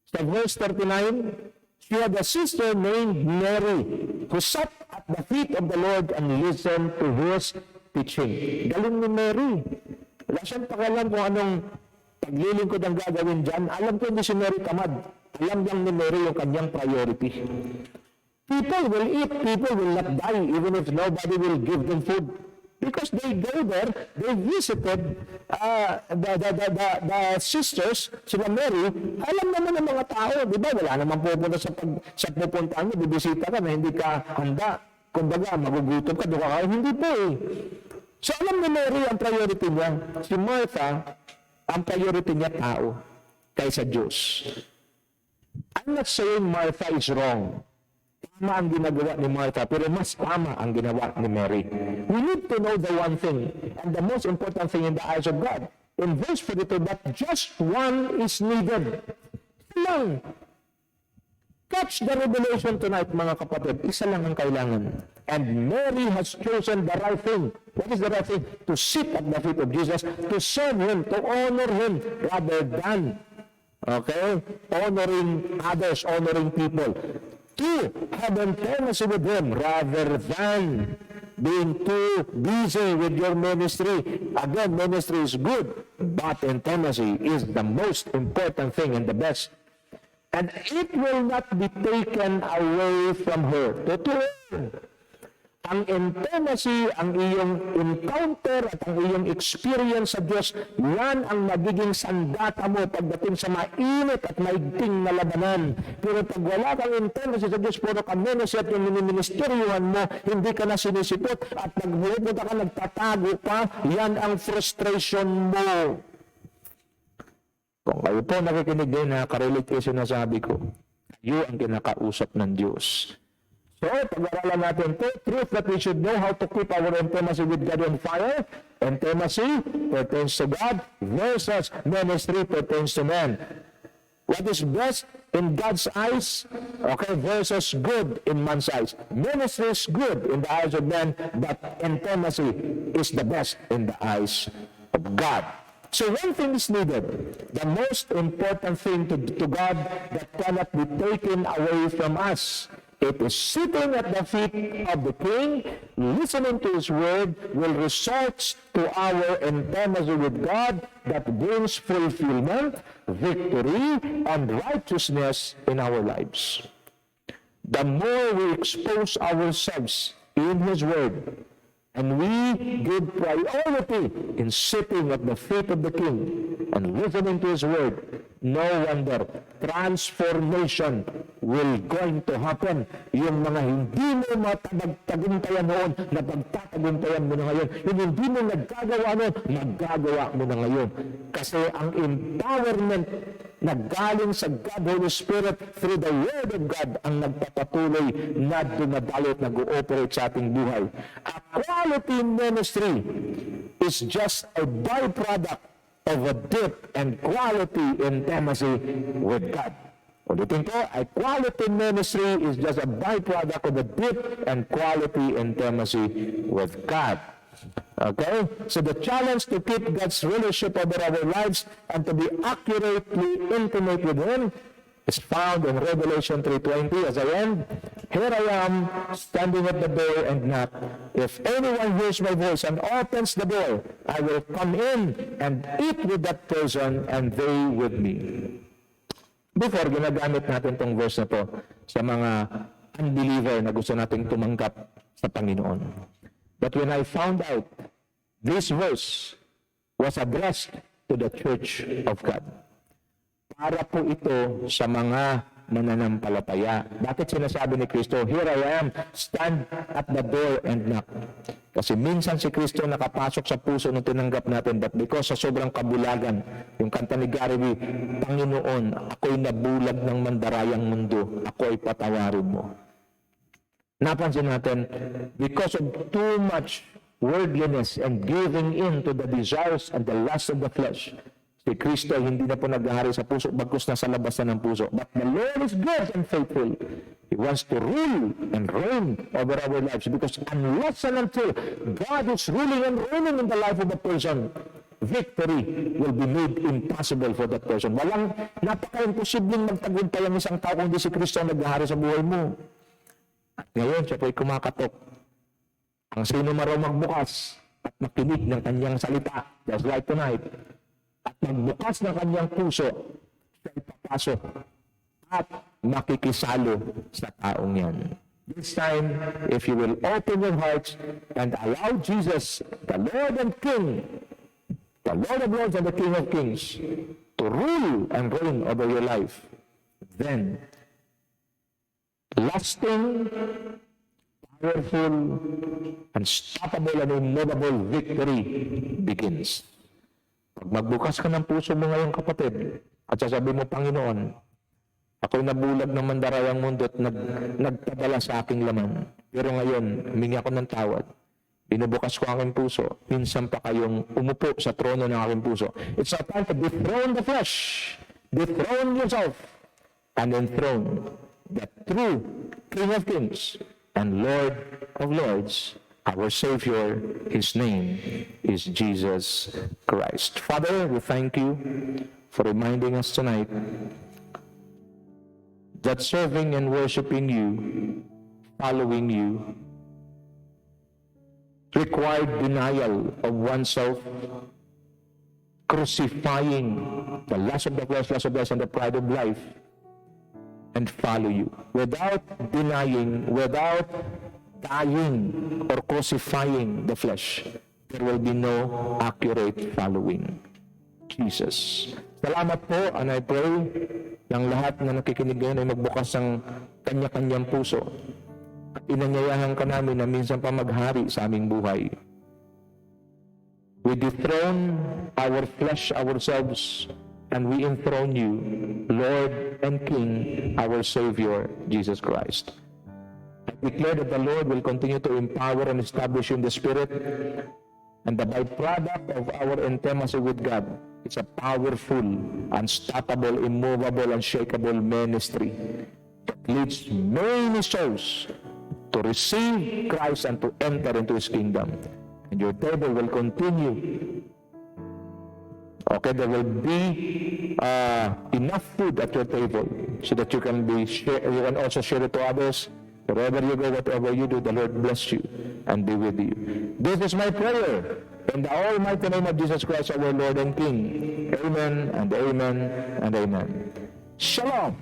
Sa verse 39, she had a sister named Mary, who sat at the feet of the Lord and listened to his teaching. Galing ni Mary. Wala siyang pakialam kung anong paglilingkod ang gagawin dyan. Alam ko hindi si Mary tamad. Alam lang ni Mary yung kanyang priority. People will eat, people will not die, even if nobody will give them food. Because they go there, they visited the sisters, sila Mary, alam naman ng mga tao, di ba? Wala naman pupunta sa pupuntaan mo, bibisita ka na hindi ka handa. Kumbaga, magugutom ka, doon ka kain. Hindi po eh. So alam ni Mary ang priority niya. Si Martha, ang priority niya tao kaysa Diyos. I'm not saying Martha is wrong. Tama ang ginagawa ni Martha, pero mas tama ang ginawa ni Mary. We need to know the one thing, and the most important thing in the eyes of God. In verse 42, that just one is needed. Lang. Catch the revelation tonight, mga kapatid. Isa lang ang kailangan. And Mary has chosen the right thing. What is the right thing? To sit at the feet of Jesus, to serve Him, to honor Him, rather than, honoring others, honoring people. To have intimacy with Him rather than being too busy with your ministry. Again, ministry is good, but intimacy is the most important thing and the best. And it will not be taken away from her. Totoo. Ang intimacy, ang iyong encounter at ang iyong experience sa Diyos, yan ang magiging sandata mo pagdating sa mainit at maigting na labanan. Pero pag wala kang intimacy sa Diyos, puro ka ministry at yung miniministeryuhan mo, hindi ka na sinisipot at nagbupunta ka, nagtatago pa, yan ang frustration mo. Kung kayo po nakikinig din na karelate kayo sinasabi ko, kayo ang kinakausap ng Diyos. So, pag-aralan natin ito, truth that we should know how to keep our intimacy with God on fire. Intimacy pertains to God versus ministry pertains to man. What is best in God's eyes, versus good in man's eyes. Ministry is good in the eyes of man, but intimacy is the best in the eyes of God. So one thing is needed. The most important thing to God that cannot be taken away from us. It is sitting at the feet of the King, listening to His word, will result to our intimacy with God that brings fulfillment, victory, and righteousness in our lives. The more we expose ourselves in His word, and we give priority in sitting at the feet of the King and listening to His word, no wonder transformation will going to happen. Yung mga hindi mo matagtaguntayan noon, napagtataguntayan mo na ngayon. Yung hindi mo naggagawa noon, naggagawa mo na ngayon. Kasi ang empowerment na galing sa God Holy Spirit through the Word of God ang nagpapatuloy na dumadalo at nag-ooperate sa ating buhay. A quality ministry is just a byproduct of a deep and quality intimacy with God. Ulitin ko, a quality ministry is just a byproduct of a deep and quality intimacy with God. Okay? So the challenge to keep God's rulership over our lives and to be accurately intimate with Him is found in Revelation 3:20. As I end, here I am, standing at the door and knock. If anyone hears my voice and opens the door, I will come in and eat with that person and they with me. Before, ginagamit natin tong verse na to sa mga unbeliever na gusto nating tumanggap sa Panginoon. But when I found out this verse was addressed to the Church of God, para po ito sa mga mananampalataya. Bakit sinasabi ni Kristo, here I am, stand at the door and knock? Kasi minsan si Kristo nakapasok sa puso nung tinanggap natin, but because sa sobrang kabulagan, yung kanta ni Gary V, Panginoon, ako'y nabulag ng mandarayang mundo, ako'y patawarin mo. Napansin natin, because of too much worldliness and giving in to the desires and the lust of the flesh, si Kristo hindi na po naghahari sa puso, bagkus na sa labas na ng puso. But the Lord is good and faithful. He wants to rule and reign over our lives, because unless and until God is ruling and reigning in the life of a person, victory will be made impossible for that person. Walang napaka-imposibleng magtagumpay ang isang tao kung hindi si Kristo ang naghahari sa buhay mo. At ngayon, siya po'y kumakatok. Ang sino maraw magbukas at makinig ng kanyang salita, just like tonight, at magbukas ng kanyang puso, siya ipapasok at makikisalo sa taong yan. This time, if you will open your hearts and allow Jesus, the Lord and King, the Lord of Lords and the King of Kings, to rule and reign over your life, then lasting, powerful, unstoppable, and immovable victory begins. Pag magbukas ka ng puso mo ngayon, kapatid, at sasabi mo, Panginoon, ako'y nabulag ng mandarayang mundo at nagpadala sa aking laman. Pero ngayon, humingi ako ng tawad. Binubukas ko ang aking puso. Minsan pa kayong umupo sa trono ng aking puso. It's a time to dethrone the flesh. Dethrone yourself and enthrone the true King of Kings and Lord of Lords, our Savior. His name is Jesus Christ. Father, we thank you for reminding us tonight that serving and worshiping you, following you, required denial of oneself, crucifying the lust of the flesh, lust of the eyes, and the pride of life, and follow you. Without denying, without dying or crucifying the flesh, there will be no accurate following Jesus. Salamat po, and I pray ng lahat na nakikinig ngayon ay magbukas ng kanya-kanyang puso at inanyayahan ka namin na minsan pa maghari sa aming buhay. We dethrone our flesh, ourselves, and we enthrone you, Lord and King, our Savior, Jesus Christ. I declare that the Lord will continue to empower and establish you in the Spirit, and the byproduct of our intimacy with God, it's a powerful, unstoppable, immovable, unshakable ministry that leads many souls to receive Christ and to enter into His kingdom. And your table will continue. Okay, there will be enough food at your table so that you can also share it to others. Wherever you go, whatever you do, the Lord bless you and be with you. This is my prayer in the almighty name of Jesus Christ, our Lord and King. Amen and amen and amen. Shalom.